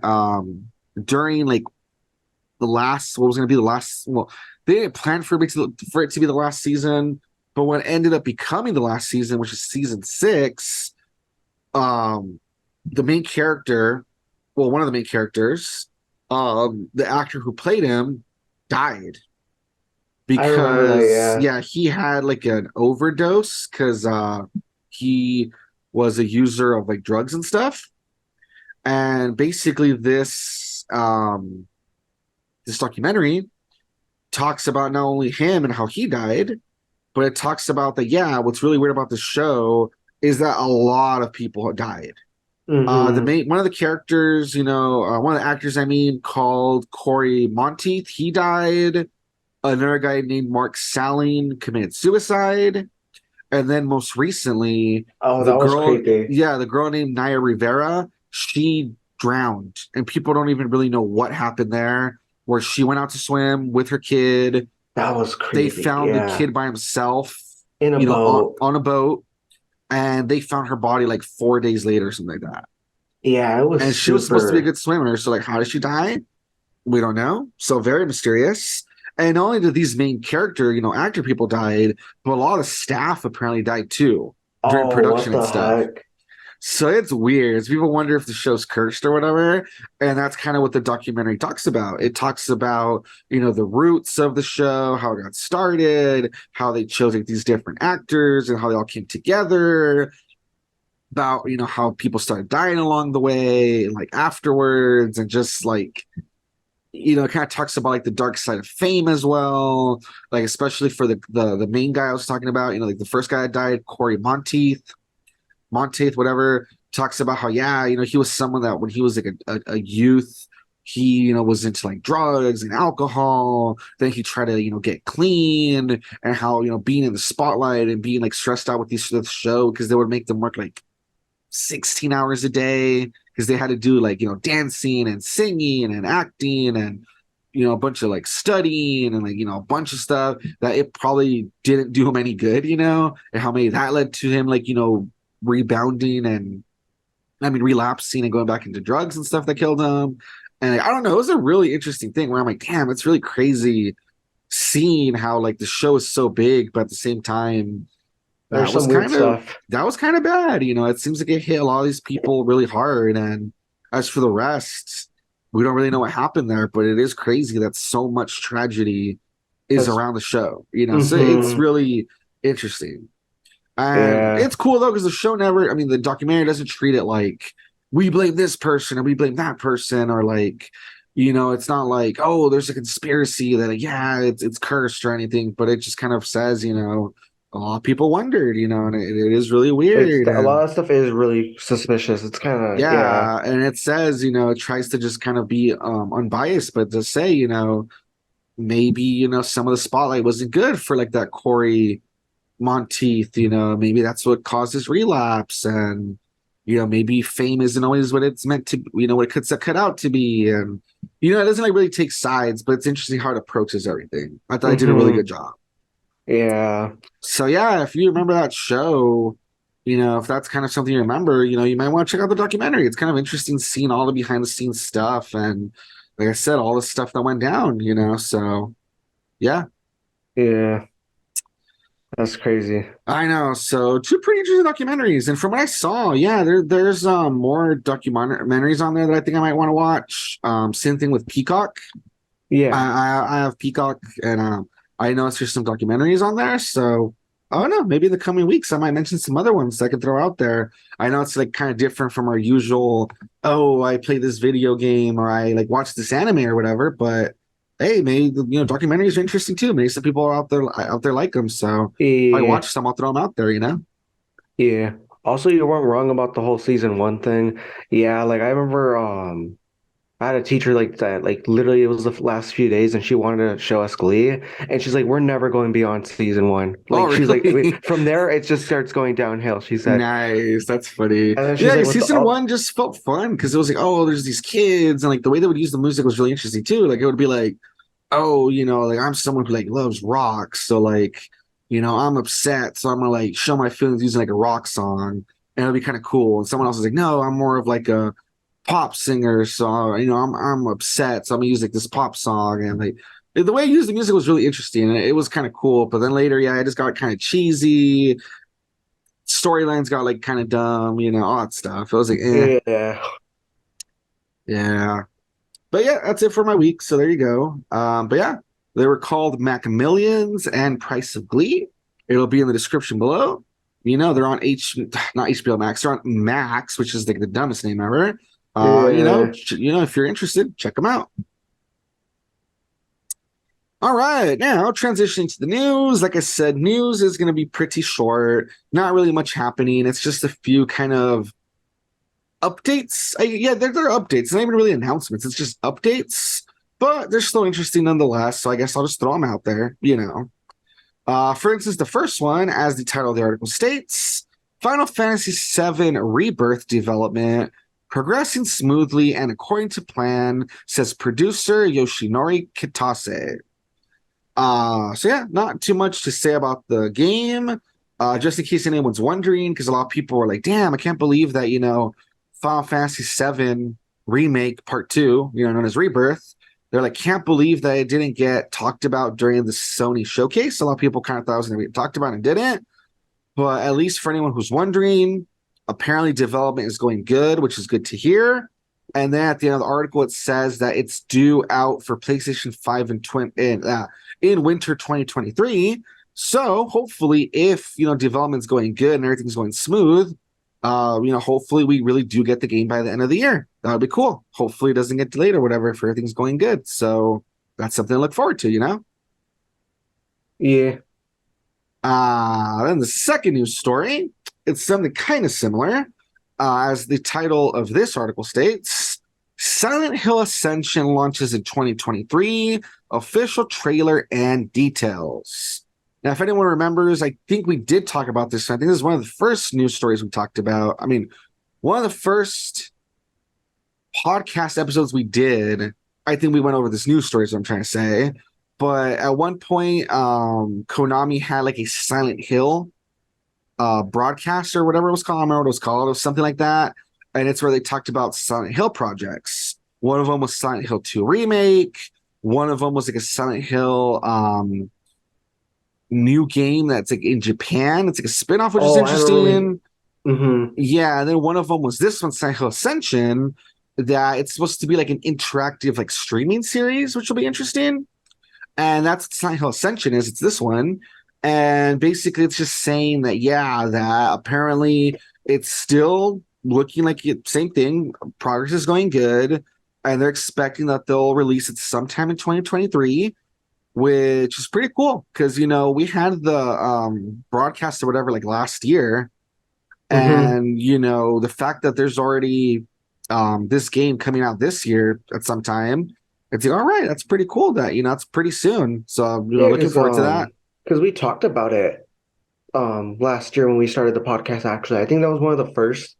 during like the last, what was going to be the last, well, they didn't plan for it to be the last season, but what ended up becoming the last season, which is season 6, the main character, well, one of the main characters, the actor who played him died I remember that, because yeah. yeah, he had like an overdose because he was a user of like drugs and stuff. And basically this documentary talks about not only him and how he died, but it talks about that, yeah, what's really weird about the show is that a lot of people died. The Mm-hmm. main one of the characters, one of the actors, I mean, called Corey Monteith, he died. Another guy named Mark Saline committed suicide, and then most recently, Oh, the that was girl, creepy. yeah, the girl named Naya Rivera, she drowned, and people don't even really know what happened there. Where she went out to swim with her kid, That was they creepy. found the Yeah. kid by himself, In a on, boat. on a boat, and they found her body like 4 days later, or something like that. Yeah, it was And she was supposed to be a super. good swimmer, so like, how did she die? We don't know. So very mysterious. And not only did these main character, actor people died, but a lot of staff apparently died too during Oh, what production and the stuff. heck? So it's weird. People wonder if the show's cursed or whatever. And that's kind of what the documentary talks about. It talks about, the roots of the show, how it got started, how they chose like these different actors and how they all came together, about, how people started dying along the way and like afterwards, and just like, it kind of talks about like the dark side of fame as well, like especially for the main guy I was talking about, like the first guy that died, Corey Monteith, whatever, talks about how, yeah, he was someone that when he was like a youth, he, was into like drugs and alcohol. Then he tried to, get clean, and how, being in the spotlight and being like stressed out with this show because they would make them work like 16 hours a day because they had to do like, dancing and singing and acting and, a bunch of like studying and like, a bunch of stuff that it probably didn't do him any good, and how maybe that led to him like, rebounding and I mean relapsing and going back into drugs and stuff that killed him. And like, I don't know, it was a really interesting thing where I'm like, damn, it's really crazy seeing how like the show is so big, but at the same time, There's that was some weird kind of stuff. that was kind of bad. It seems like it hit a lot of these people really hard. And as for the rest, we don't really know what happened there, but it is crazy that so much tragedy is That's around the show. So it's mm-hmm. really interesting. And Yeah. it's cool though, because the show never, I mean, the documentary doesn't treat it like we blame this person and we blame that person, or like, it's not like, oh, there's a conspiracy that, like, yeah, it's cursed or anything, but it just kind of says, a lot of people wondered, and it is really It's weird. a And lot of stuff is really suspicious. It's kind of yeah. yeah, and it says, it tries to just kind of be unbiased, but to say, maybe, some of the spotlight wasn't good for like that Corey Monteith, maybe that's what caused his relapse. And, maybe fame isn't always what it's meant to, what it could cut out to be. And, it doesn't like really take sides, but it's interesting how it approaches everything. I thought I did a really Mm-hmm. good job. Yeah. So yeah, if you remember that show, if that's kind of something you remember, you might want to check out the documentary. It's kind of interesting seeing all the behind the scenes stuff and like I said, all the stuff that went down, so yeah. Yeah. That's crazy. I know. So two pretty interesting documentaries. And from what I saw, yeah, there's more documentaries on there that I think I might want to watch. Same thing with Peacock. Yeah. I have Peacock, and I know there's some documentaries on there. So I don't know. Maybe in the coming weeks I might mention some other ones I could throw out there. I know it's like kind of different from our usual, oh, I play this video game or I like watch this anime or whatever, but hey, maybe documentaries are interesting too. Maybe some people are out there like them. So if I Yeah. watch some, I'll throw them out there. Yeah. Also, you weren't wrong about the whole season one thing. Yeah, like I remember I had a teacher like that, like literally it was the last few days and she wanted to show us Glee. And she's like, we're never going beyond season one. Oh, Like she's like, really? from there it just starts going downhill, she said. Nice. That's funny. And then she's Yeah, like, 'cause with the season all one just felt fun because it was like, oh, there's these kids, and like the way they would use the music was really interesting too. Like it would be like, oh, like I'm someone who like loves rock, so like, I'm upset, so I'm gonna like show my feelings using like a rock song, and it'll be kind of cool. And someone else is like, no, I'm more of like a pop singer, so I'm upset, so I'm gonna use like this pop song, and like the way I used the music was really interesting, and it was kind of cool. But then later, yeah, it just got kind of cheesy. Storylines got like kind of dumb, all that stuff. I was like, Yeah. yeah. But yeah, that's it for my week. So there you go. But yeah, they were called McMillions and Price of Glee. It'll be in the description below. They're on not HBO Max, they're on Max, which is like the dumbest name ever. Yeah. If you're interested, check them out. All right, now transitioning to the news. Like I said, news is going to be pretty short. Not really much happening. It's just a few kind of updates. Yeah, they're updates. It's not even really announcements. It's just updates, but they're still interesting nonetheless. So I guess I'll just throw them out there. For instance, the first one, as the title of the article states, Final Fantasy VII Rebirth development progressing smoothly and according to plan, says producer Yoshinori Kitase. So yeah, not too much to say about the game. Just in case anyone's wondering, because a lot of people were like, "Damn, I can't believe that Final Fantasy VII Remake Part 2, known as Rebirth." They're like, can't believe that it didn't get talked about during the Sony showcase. A lot of people kind of thought it was going to be talked about and didn't. But at least for anyone who's wondering, apparently development is going good, which is good to hear. And then at the end of the article, it says that it's due out for PlayStation 5 in winter 2023. So hopefully, if development's going good and everything's going smooth, hopefully we really do get the game by the end of the year. That would be cool. Hopefully it doesn't get delayed or whatever if everything's going good. So that's something to look forward to, Yeah. Then the second news story, it's something kind of similar. As the title of this article states, Silent Hill Ascension launches in 2023, official trailer and details. Now, if anyone remembers, I think we did talk about this. I think this is one of the first news stories we talked about. I mean, one of the first podcast episodes we did, I think we went over this news story, is what I'm trying to say. But at one point, Konami had like a Silent Hill broadcast or whatever it was called. I don't remember what it was called. It was something like that. And it's where they talked about Silent Hill projects. One of them was Silent Hill 2 Remake. One of them was like a Silent Hill new game that's like in Japan. It's like a spin-off, which is interesting. Mm-hmm. Yeah, and then one of them was this one, Silent Hill Ascension, that it's supposed to be like an interactive like streaming series, which will be interesting. And that's what Silent Hill Ascension is. It's this one. And basically it's just saying that, yeah, that apparently it's still looking like the same thing. Progress is going good. And they're expecting that they'll release it sometime in 2023. Which is pretty cool because we had the broadcast or whatever like last year, and the fact that there's already this game coming out this year at some time, it's like, all right, that's pretty cool. That it's pretty soon, so looking forward to that. Because we talked about it last year when we started the podcast. Actually, I think that was one of the first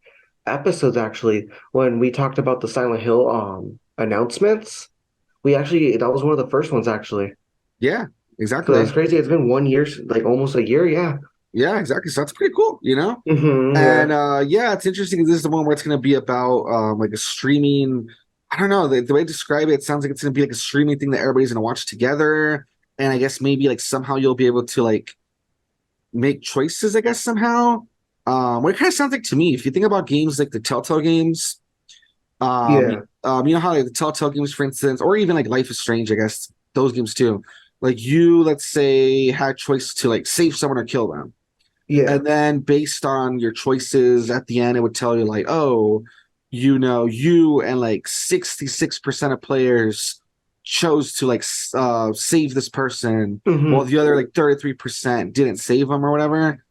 episodes. Actually, when we talked about the Silent Hill announcements, that was one of the first ones actually. Yeah, exactly. So that's crazy. It's been 1 year, like almost a year. Yeah. Yeah, exactly. So that's pretty cool, Mm-hmm, And yeah, it's interesting. This is the one where it's going to be about like a streaming. I don't know the way to describe it. It sounds like it's going to be like a streaming thing that everybody's going to watch together. And I guess maybe like somehow you'll be able to like make choices. I guess somehow. What it kind of sounds like to me, if you think about games like the Telltale games, you know how like the Telltale games, for instance, or even like Life is Strange. I guess those games too. Like you, let's say, had choice to like save someone or kill them. Yeah. And then based on your choices at the end, it would tell you like, oh, you and like 66% of players chose to like save this person, while the other like 33% didn't save them or whatever.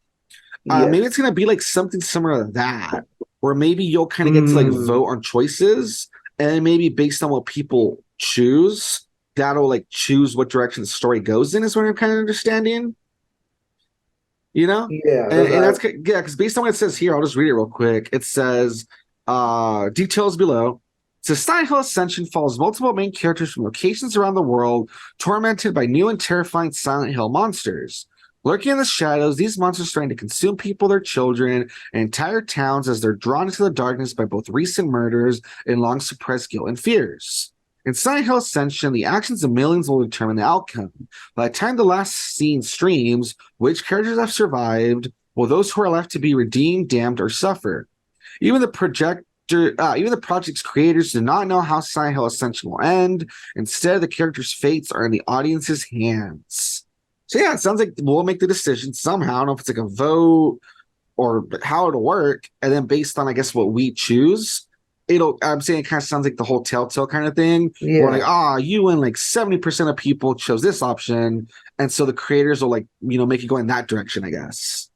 Maybe it's going to be like something similar to that, where maybe you'll kind of get to like vote on choices, and maybe based on what people choose, that'll like choose what direction the story goes in, is what I'm kind of understanding. Yeah. And that's because based on what it says here, I'll just read it real quick. It says details below. It says Silent Hill Ascension follows multiple main characters from locations around the world, tormented by new and terrifying Silent Hill monsters. Lurking in the shadows, these monsters are trying to consume people, their children, and entire towns as they're drawn into the darkness by both recent murders and long suppressed guilt and fears. In Silent Hill Ascension, the actions of millions will determine the outcome. By the time the last scene streams, which characters have survived, will those who are left to be redeemed, damned, or suffer? Even the project's creators do not know how Silent Hill Ascension will end. Instead, the characters' fates are in the audience's hands. So yeah, it sounds like we'll make the decision somehow. I don't know if it's like a vote or how it'll work. And then based on, I guess, what we choose, I'm saying it kind of sounds like the whole Telltale kind of thing. Yeah. Where like, you and like 70% of people chose this option. And so the creators will like, make it go in that direction, I guess.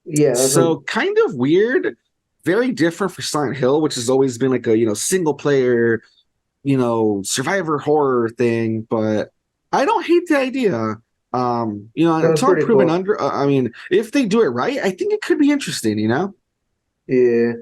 Yeah. So kind of weird, very different for Silent Hill, which has always been like a, single player, survivor horror thing. But I don't hate the idea. Until I'm proven under, if they do it right, I think it could be interesting, Yeah.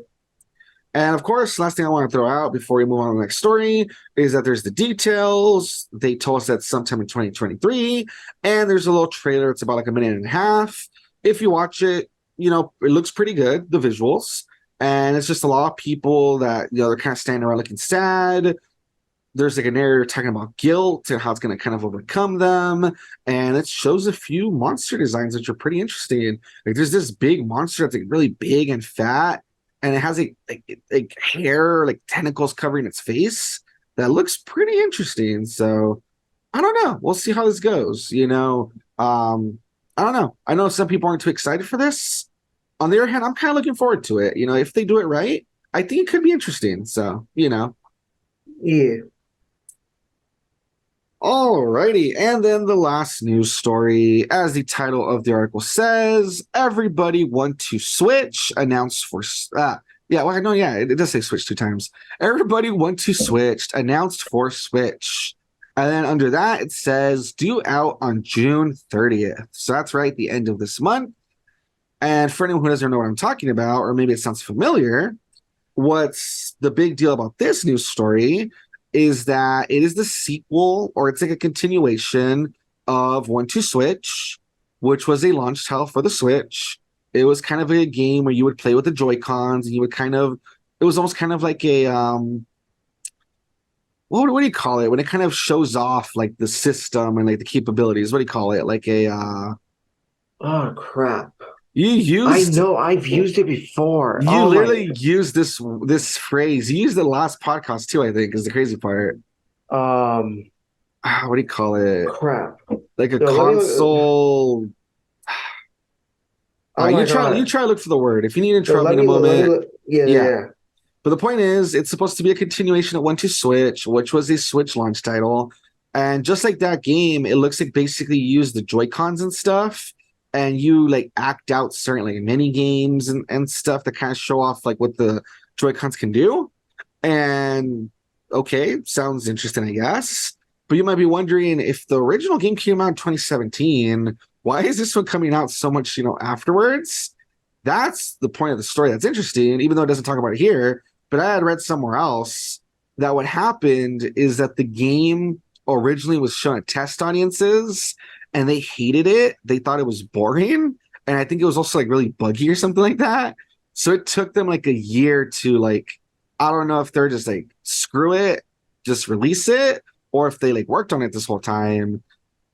And of course, last thing I want to throw out before we move on to the next story is that there's the details. They told us that sometime in 2023, and there's a little trailer. It's about like a minute and a half. If you watch it, it looks pretty good, the visuals, and it's just a lot of people that, they're kind of standing around looking sad. There's like a narrator talking about guilt and how it's going to kind of overcome them. And it shows a few monster designs, which are pretty interesting. Like there's this big monster that's like really big and fat, and it has like hair, like tentacles covering its face. That looks pretty interesting. So I don't know. We'll see how this goes. I don't know. I know some people aren't too excited for this. On the other hand, I'm kind of looking forward to it. If they do it right, I think it could be interesting. So, Yeah. Alrighty, and then the last news story, as the title of the article says, everybody want to switch, announced for, it does say switch 2 times. Everybody want to switch, announced for Switch. And then under that, it says due out on June 30th. So that's right, the end of this month. And for anyone who doesn't know what I'm talking about, or maybe it sounds familiar, what's the big deal about this news story is that it is the sequel, or it's like a continuation of One to Switch, which was a launch title for the Switch. It was kind of a game where you would play with the Joy-Cons, and you would it was almost kind of like a, what do you call it? When it kind of shows off like the system and like the capabilities, what do you call it? Like a, oh, crap. I know, I've used it before. You literally used this phrase. You used the last podcast too, I think, is the crazy part. What do you call it? Crap. Like a console. You try to look for the word. If you need to interrupt me in a moment. Yeah. But the point is, it's supposed to be a continuation of One to Switch, which was a Switch launch title. And just like that game, it looks like basically you use the Joy-Cons and stuff. And you like act out certain like mini games and stuff that kind of show off like what the Joy-Cons can do. And okay, sounds interesting, I guess. But you might be wondering, if the original game came out in 2017, why is this one coming out so much, afterwards? That's the point of the story that's interesting, even though it doesn't talk about it here. But I had read somewhere else that what happened is that the game originally was shown at test audiences, and they hated it. They thought it was boring. And I think it was also like really buggy or something like that. So it took them like a year to like, I don't know if they're just like, screw it, just release it, or if they like worked on it this whole time.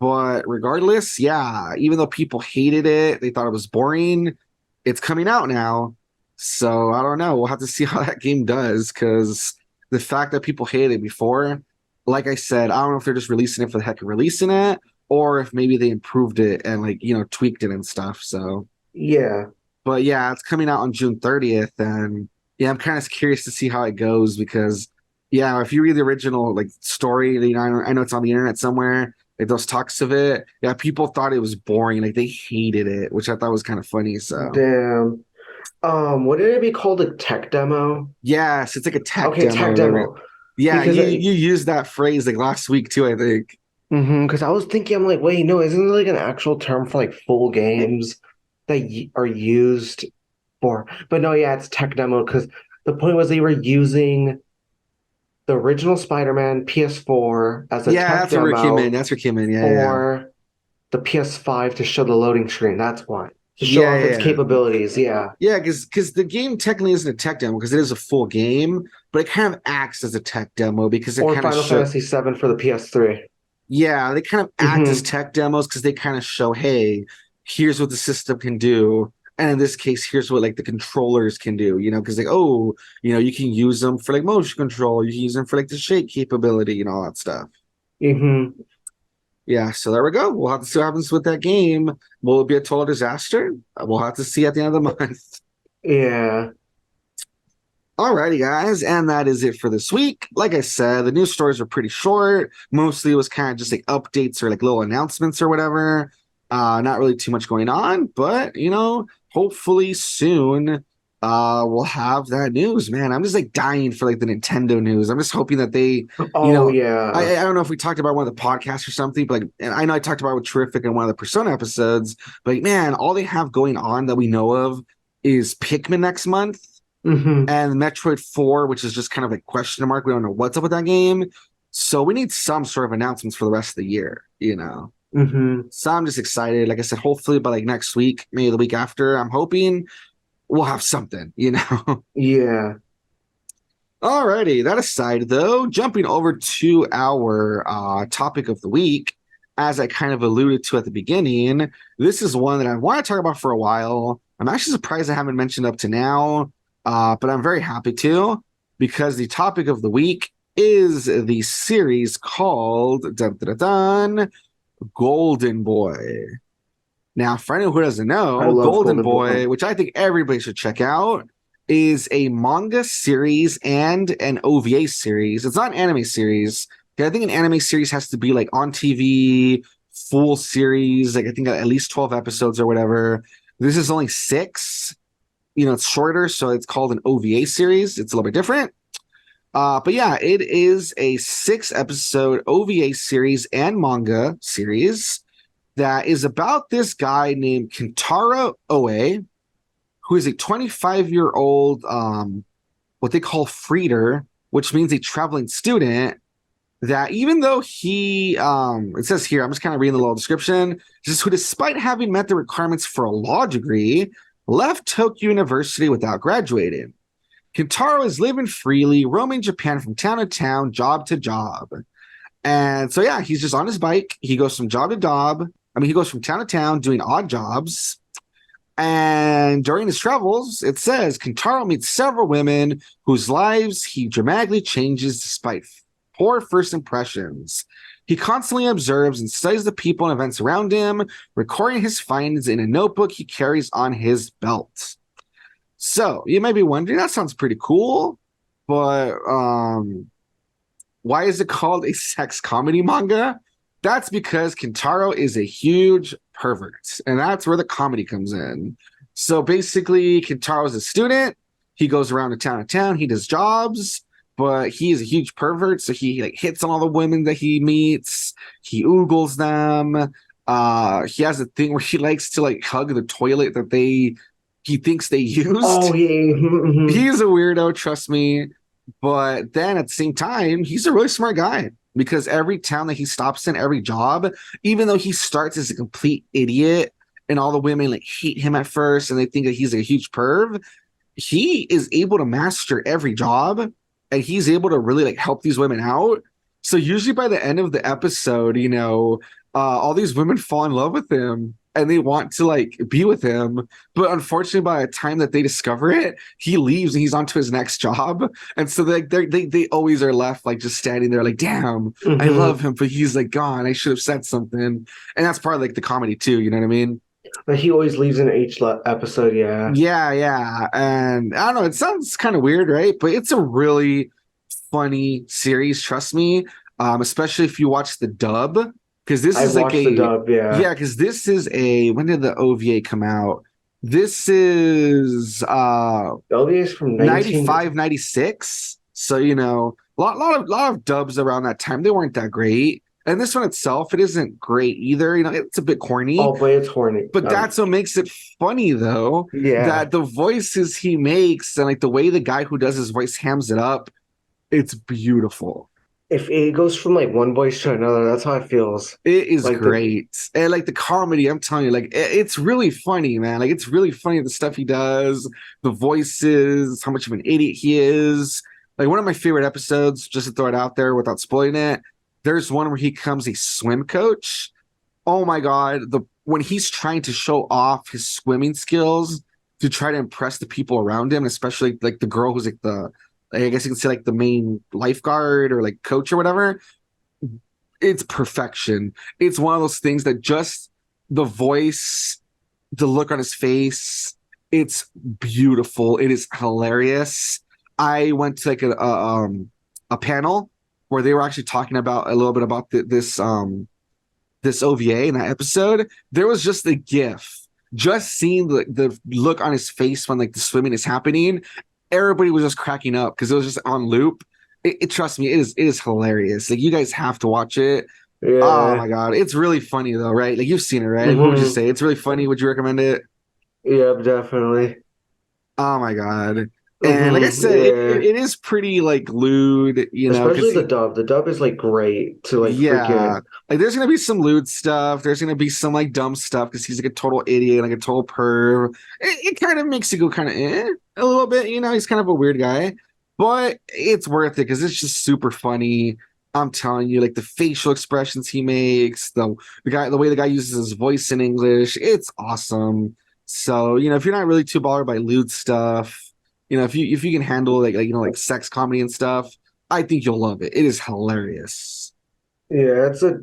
But regardless, yeah, even though people hated it, they thought it was boring, it's coming out now. So I don't know. We'll have to see how that game does, because the fact that people hated it before, like I said, I don't know if they're just releasing it for the heck of releasing it, or if maybe they improved it and like, tweaked it and stuff. So yeah. But yeah, it's coming out on June 30th. And yeah, I'm kind of curious to see how it goes, because yeah, if you read the original like story, I know it's on the internet somewhere, like those talks of it. Yeah, people thought it was boring. Like they hated it, which I thought was kind of funny. So damn. What did it be called? A tech demo? Yes, it's like a tech demo. Tech demo. Yeah, you used that phrase like last week too, I think. Because I was thinking, I'm like, wait, no, isn't there like an actual term for like full games that are used for? But no, yeah, it's tech demo, because the point was they were using the original Spider-Man PS4 as a tech that's demo. Where it came in. That's where it came in. Yeah. the PS5 to show the loading screen. That's why. To show Yeah, off its yeah. capabilities. Yeah. Yeah, because the game technically isn't a tech demo because it is a full game, but it kind of acts as a tech demo because it Or kind of Final show. Fantasy VII for the PS3. Yeah, they kind of act as Hmm. tech demos because they kind of show, hey, here's what the system can do. And in this case, here's what like the controllers can do, because like, oh, you can use them for like motion control, you can use them for like the shake capability and all that stuff. Hmm. Yeah, so there we go. We'll have to see what happens with that game. Will it be a total disaster? We'll have to see at the end of the month. Yeah. Alrighty, guys, and that is it for this week. Like I said, the news stories were pretty short. Mostly it was kind of just like updates or like little announcements or whatever. Not really too much going on, but hopefully soon we'll have that news, man. I'm just like dying for like the Nintendo news. I'm just hoping that they, Oh, yeah. I don't know if we talked about one of the podcasts or something, but like, and I know I talked about it with Terrific in one of the Persona episodes, but like, man, all they have going on that we know of is Pikmin next month Hmm. and Metroid 4, which is just kind of a question mark. We don't know what's up with that game. So we need some sort of announcements for the rest of the year. Hmm. So I'm just excited. Like I said, hopefully by like next week, maybe the week after, I'm hoping we'll have something. Yeah. Alrighty, that aside though, jumping over to our topic of the week, as I kind of alluded to at the beginning, this is one that I want to talk about for a while. I'm actually surprised I haven't mentioned up to now, but I'm very happy to because the topic of the week is the series called dun, dun, dun, dun, Golden Boy. Now, for anyone who doesn't I know, love Golden Golden Boy, Boy. which I think everybody should check out, is a manga series and an OVA series. It's not an anime series. I think an anime series has to be like on TV, full series, like I think at least 12 episodes or whatever. This is only 6. It's shorter, so it's called an OVA series. It's a little bit different. But yeah, it is a 6-episode OVA series and manga series that is about this guy named Kentaro Oe, who is a 25-year-old, what they call freeder, which means a traveling student. That even though he, it says here, I'm just kind of reading the little description, just who, despite having met the requirements for a law degree, left Tokyo University without graduating. Kentaro is living freely, roaming Japan from town to town, job to job. And so, yeah, he's just on his bike. He goes from job to job. He goes from town to town doing odd jobs. And during his travels, it says Kentaro meets several women whose lives he dramatically changes despite poor first impressions. He constantly observes and studies the people and events around him, recording his findings in a notebook he carries on his belt. So you might be wondering, that sounds pretty cool, but why is it called a sex comedy manga? That's because Kentaro is a huge pervert, and that's where the comedy comes in. So basically, Kentaro is a student. He goes around to town. He does jobs, but he is a huge pervert. So he like hits on all the women that he meets. He oogles them. He has a thing where he likes to like hug the toilet that he thinks they used. Oh, yeah. He's a weirdo, trust me. But then at the same time, he's a really smart guy because every town that he stops in, every job, even though he starts as a complete idiot and all the women like hate him at first and they think that he's a huge perv, he is able to master every job and he's able to really like help these women out. So usually by the end of the episode, all these women fall in love with him and they want to like be with him, but unfortunately by the time that they discover it, he leaves and he's on to his next job. And so they always are left like just standing there like, damn, I love him, but he's like gone. I should have said something. And that's part of like the comedy too, you know what I mean? But he always leaves in each episode, yeah. Yeah. And I don't know, it sounds kind of weird, right? But it's a really funny series, trust me. Especially if you watch the dub. Because this is like the dub, yeah. because this is when did the OVA come out? This is The OVA is from 95, 96. So a lot of dubs around that time. They weren't that great. And this one itself, it isn't great either. It's a bit corny. Oh, but it's horny. But that's what makes it funny, though. Yeah. That the voices he makes and like the way the guy who does his voice hams it up, it's beautiful. if it goes from like one voice to another, that's how it feels. It is Like the great. And like the comedy, I'm telling you, like it's really funny, man. Like it's really funny the stuff he does, the voices, how much of an idiot he is. Like one of my favorite episodes, just to throw it out there without spoiling it, there's one where he becomes a swim coach. Oh my God. The when he's trying to show off his swimming skills to try to impress the people around him, especially like the girl who's like I guess you can say like the main lifeguard or like coach or whatever, it's perfection. It's one of those things that just the voice, the look on his face, it's beautiful. It is hilarious. I went to like a panel where they were actually talking about a little bit about this OVA in that episode. There was just a GIF, just seeing the look on his face when like the swimming is happening. Everybody was just cracking up because it was just on loop. Trust me, it is hilarious. Like you guys have to watch it. Oh yeah. my God, it's really funny though, right? Like you've seen it, right? Like, what would you Hmm. say? It's really funny. Would you recommend it? Yep, definitely. Oh my God. And like I Hmm. said, Yeah. it is pretty like lewd, Especially because the dub. The dub is like great to like yeah, freaking. like there's gonna be some lewd stuff. There's gonna be some like dumb stuff because he's like a total idiot, like a total perv. It kind of makes you go kind of a little bit. He's kind of a weird guy, but it's worth it because it's just super funny. I'm telling you, like the facial expressions he makes, the way the guy uses his voice in English, it's awesome. So if you're not really too bothered by lewd stuff, if you can handle like sex comedy and stuff, I think you'll love it. It is hilarious. Yeah, it's a.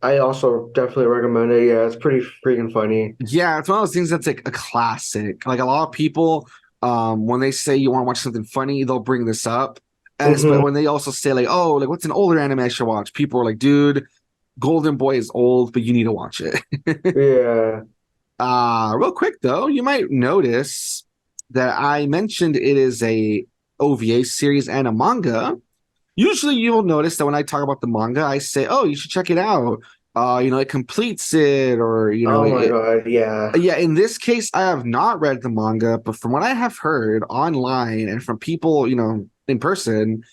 I also definitely recommend it. Yeah, it's pretty freaking funny. Yeah, it's one of those things that's like a classic. Like a lot of people, when they say you want to watch something funny, they'll bring this up. And it's, but Hmm. when they also say like, oh, like what's an older anime I should watch? People are like, dude, Golden Boy is old, but you need to watch it. Yeah. Real quick though, you might notice that I mentioned it is a OVA series and a manga. Usually you'll notice that when I talk about the manga, I say, oh, you should check it out. It completes it, or Oh my God. Yeah. yeah, in this case, I have not read the manga, but from what I have heard online and from people, in person,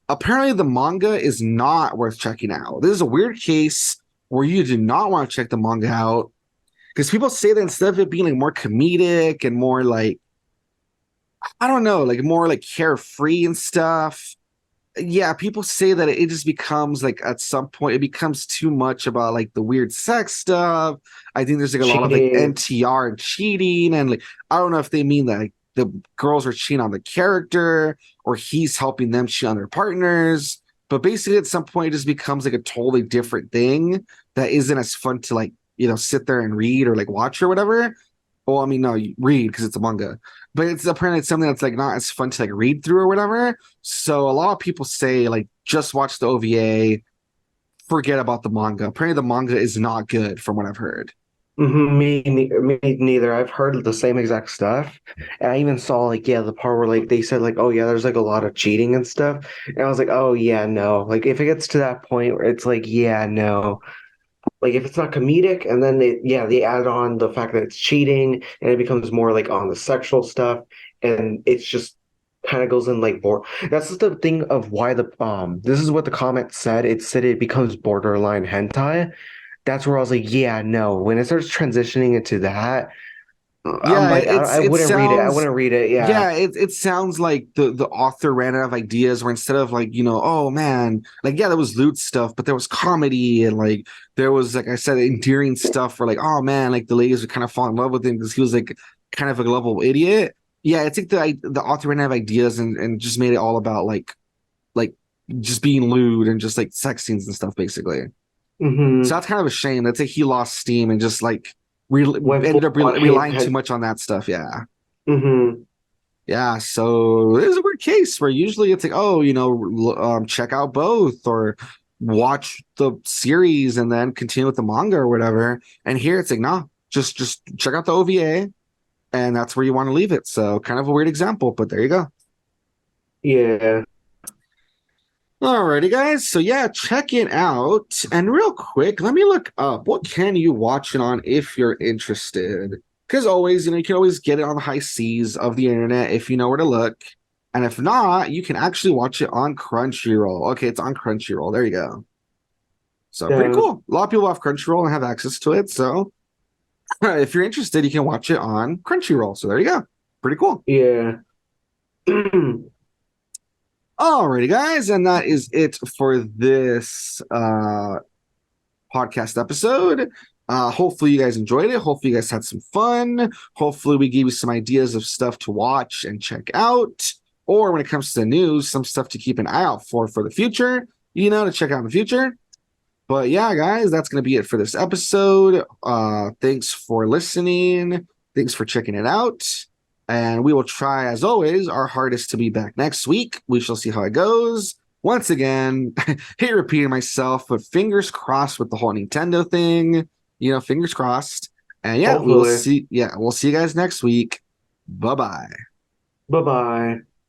apparently the manga is not worth checking out. This is a weird case where you do not want to check the manga out because people say that instead of it being like more comedic and more like, I don't know, like more like carefree and stuff, yeah, people say that it just becomes like at some point it becomes too much about like the weird sex stuff. I think there's like a lot of like Cheating. NTR and cheating, and like I don't know if they mean that like the girls are cheating on the character or he's helping them cheat on their partners. But basically, at some point, it just becomes like a totally different thing that isn't as fun to like sit there and read or like watch or whatever. Well, I mean, no, you read because it's a manga, but it's apparently something that's like not as fun to like read through or whatever. So a lot of people say like just watch the OVA, forget about the manga. Apparently the manga is not good from what I've heard. Me neither. I've heard the same exact stuff. And I even saw like, yeah, the part where like they said like, oh yeah, there's like a lot of cheating and stuff. And I was like, oh yeah, no. Like if it gets to that point where it's like, yeah, no. Like if it's not comedic and then they add on the fact that it's cheating and it becomes more like on the sexual stuff and it's just kind of goes in like more. That's just the thing of why this is what the comment said. It said it becomes borderline hentai. That's where I was like, yeah, no. When it starts transitioning into that, I'm Yeah, like, it's I it wouldn't read it. I sounds wouldn't read it. Yeah. yeah, it sounds like the author ran out of ideas where instead of like, oh man, like yeah, there was loot stuff, but there was comedy and like there was like I said, endearing stuff where like, oh man, like the ladies would kind of fall in love with him because he was like kind of a lovable idiot. Yeah, it's like the author ran out of ideas and just made it all about like just being lewd and just like sex scenes and stuff, basically. So Hmm. that's kind of a shame. That's like he lost steam and just like Went ended full up on relying too much on that stuff. Yeah. hmm. Yeah, so there's a weird case where usually it's like, oh, check out both or watch the series and then continue with the manga or whatever. And here it's like, nah, just check out the OVA, and that's where you want to leave it. So kind of a weird example, but there you go. Yeah. Alrighty, guys. So yeah, check it out. And real quick, let me look up what can you watch it on if you're interested. Because always, you can always get it on the high seas of the internet if you know where to look. And if not, you can actually watch it on Crunchyroll. Okay, it's on Crunchyroll. There you go. So pretty Yeah. cool. A lot of people have Crunchyroll and have access to it. So if you're interested, you can watch it on Crunchyroll. So there you go. Pretty cool. Yeah. Alrighty, guys, and that is it for this podcast episode. Hopefully you guys enjoyed it. Hopefully you guys had some fun. Hopefully we gave you some ideas of stuff to watch and check out. Or when it comes to the news, some stuff to keep an eye out for the future, to check out in the future. But yeah, guys, that's going to be it for this episode. Thanks for listening. Thanks for checking it out. And we will try, as always, our hardest to be back next week. We shall see how it goes. Once again, hate repeating myself, but fingers crossed with the whole Nintendo thing. Fingers crossed. And yeah, Hopefully. we'll see you guys next week. Bye-bye. Bye-bye.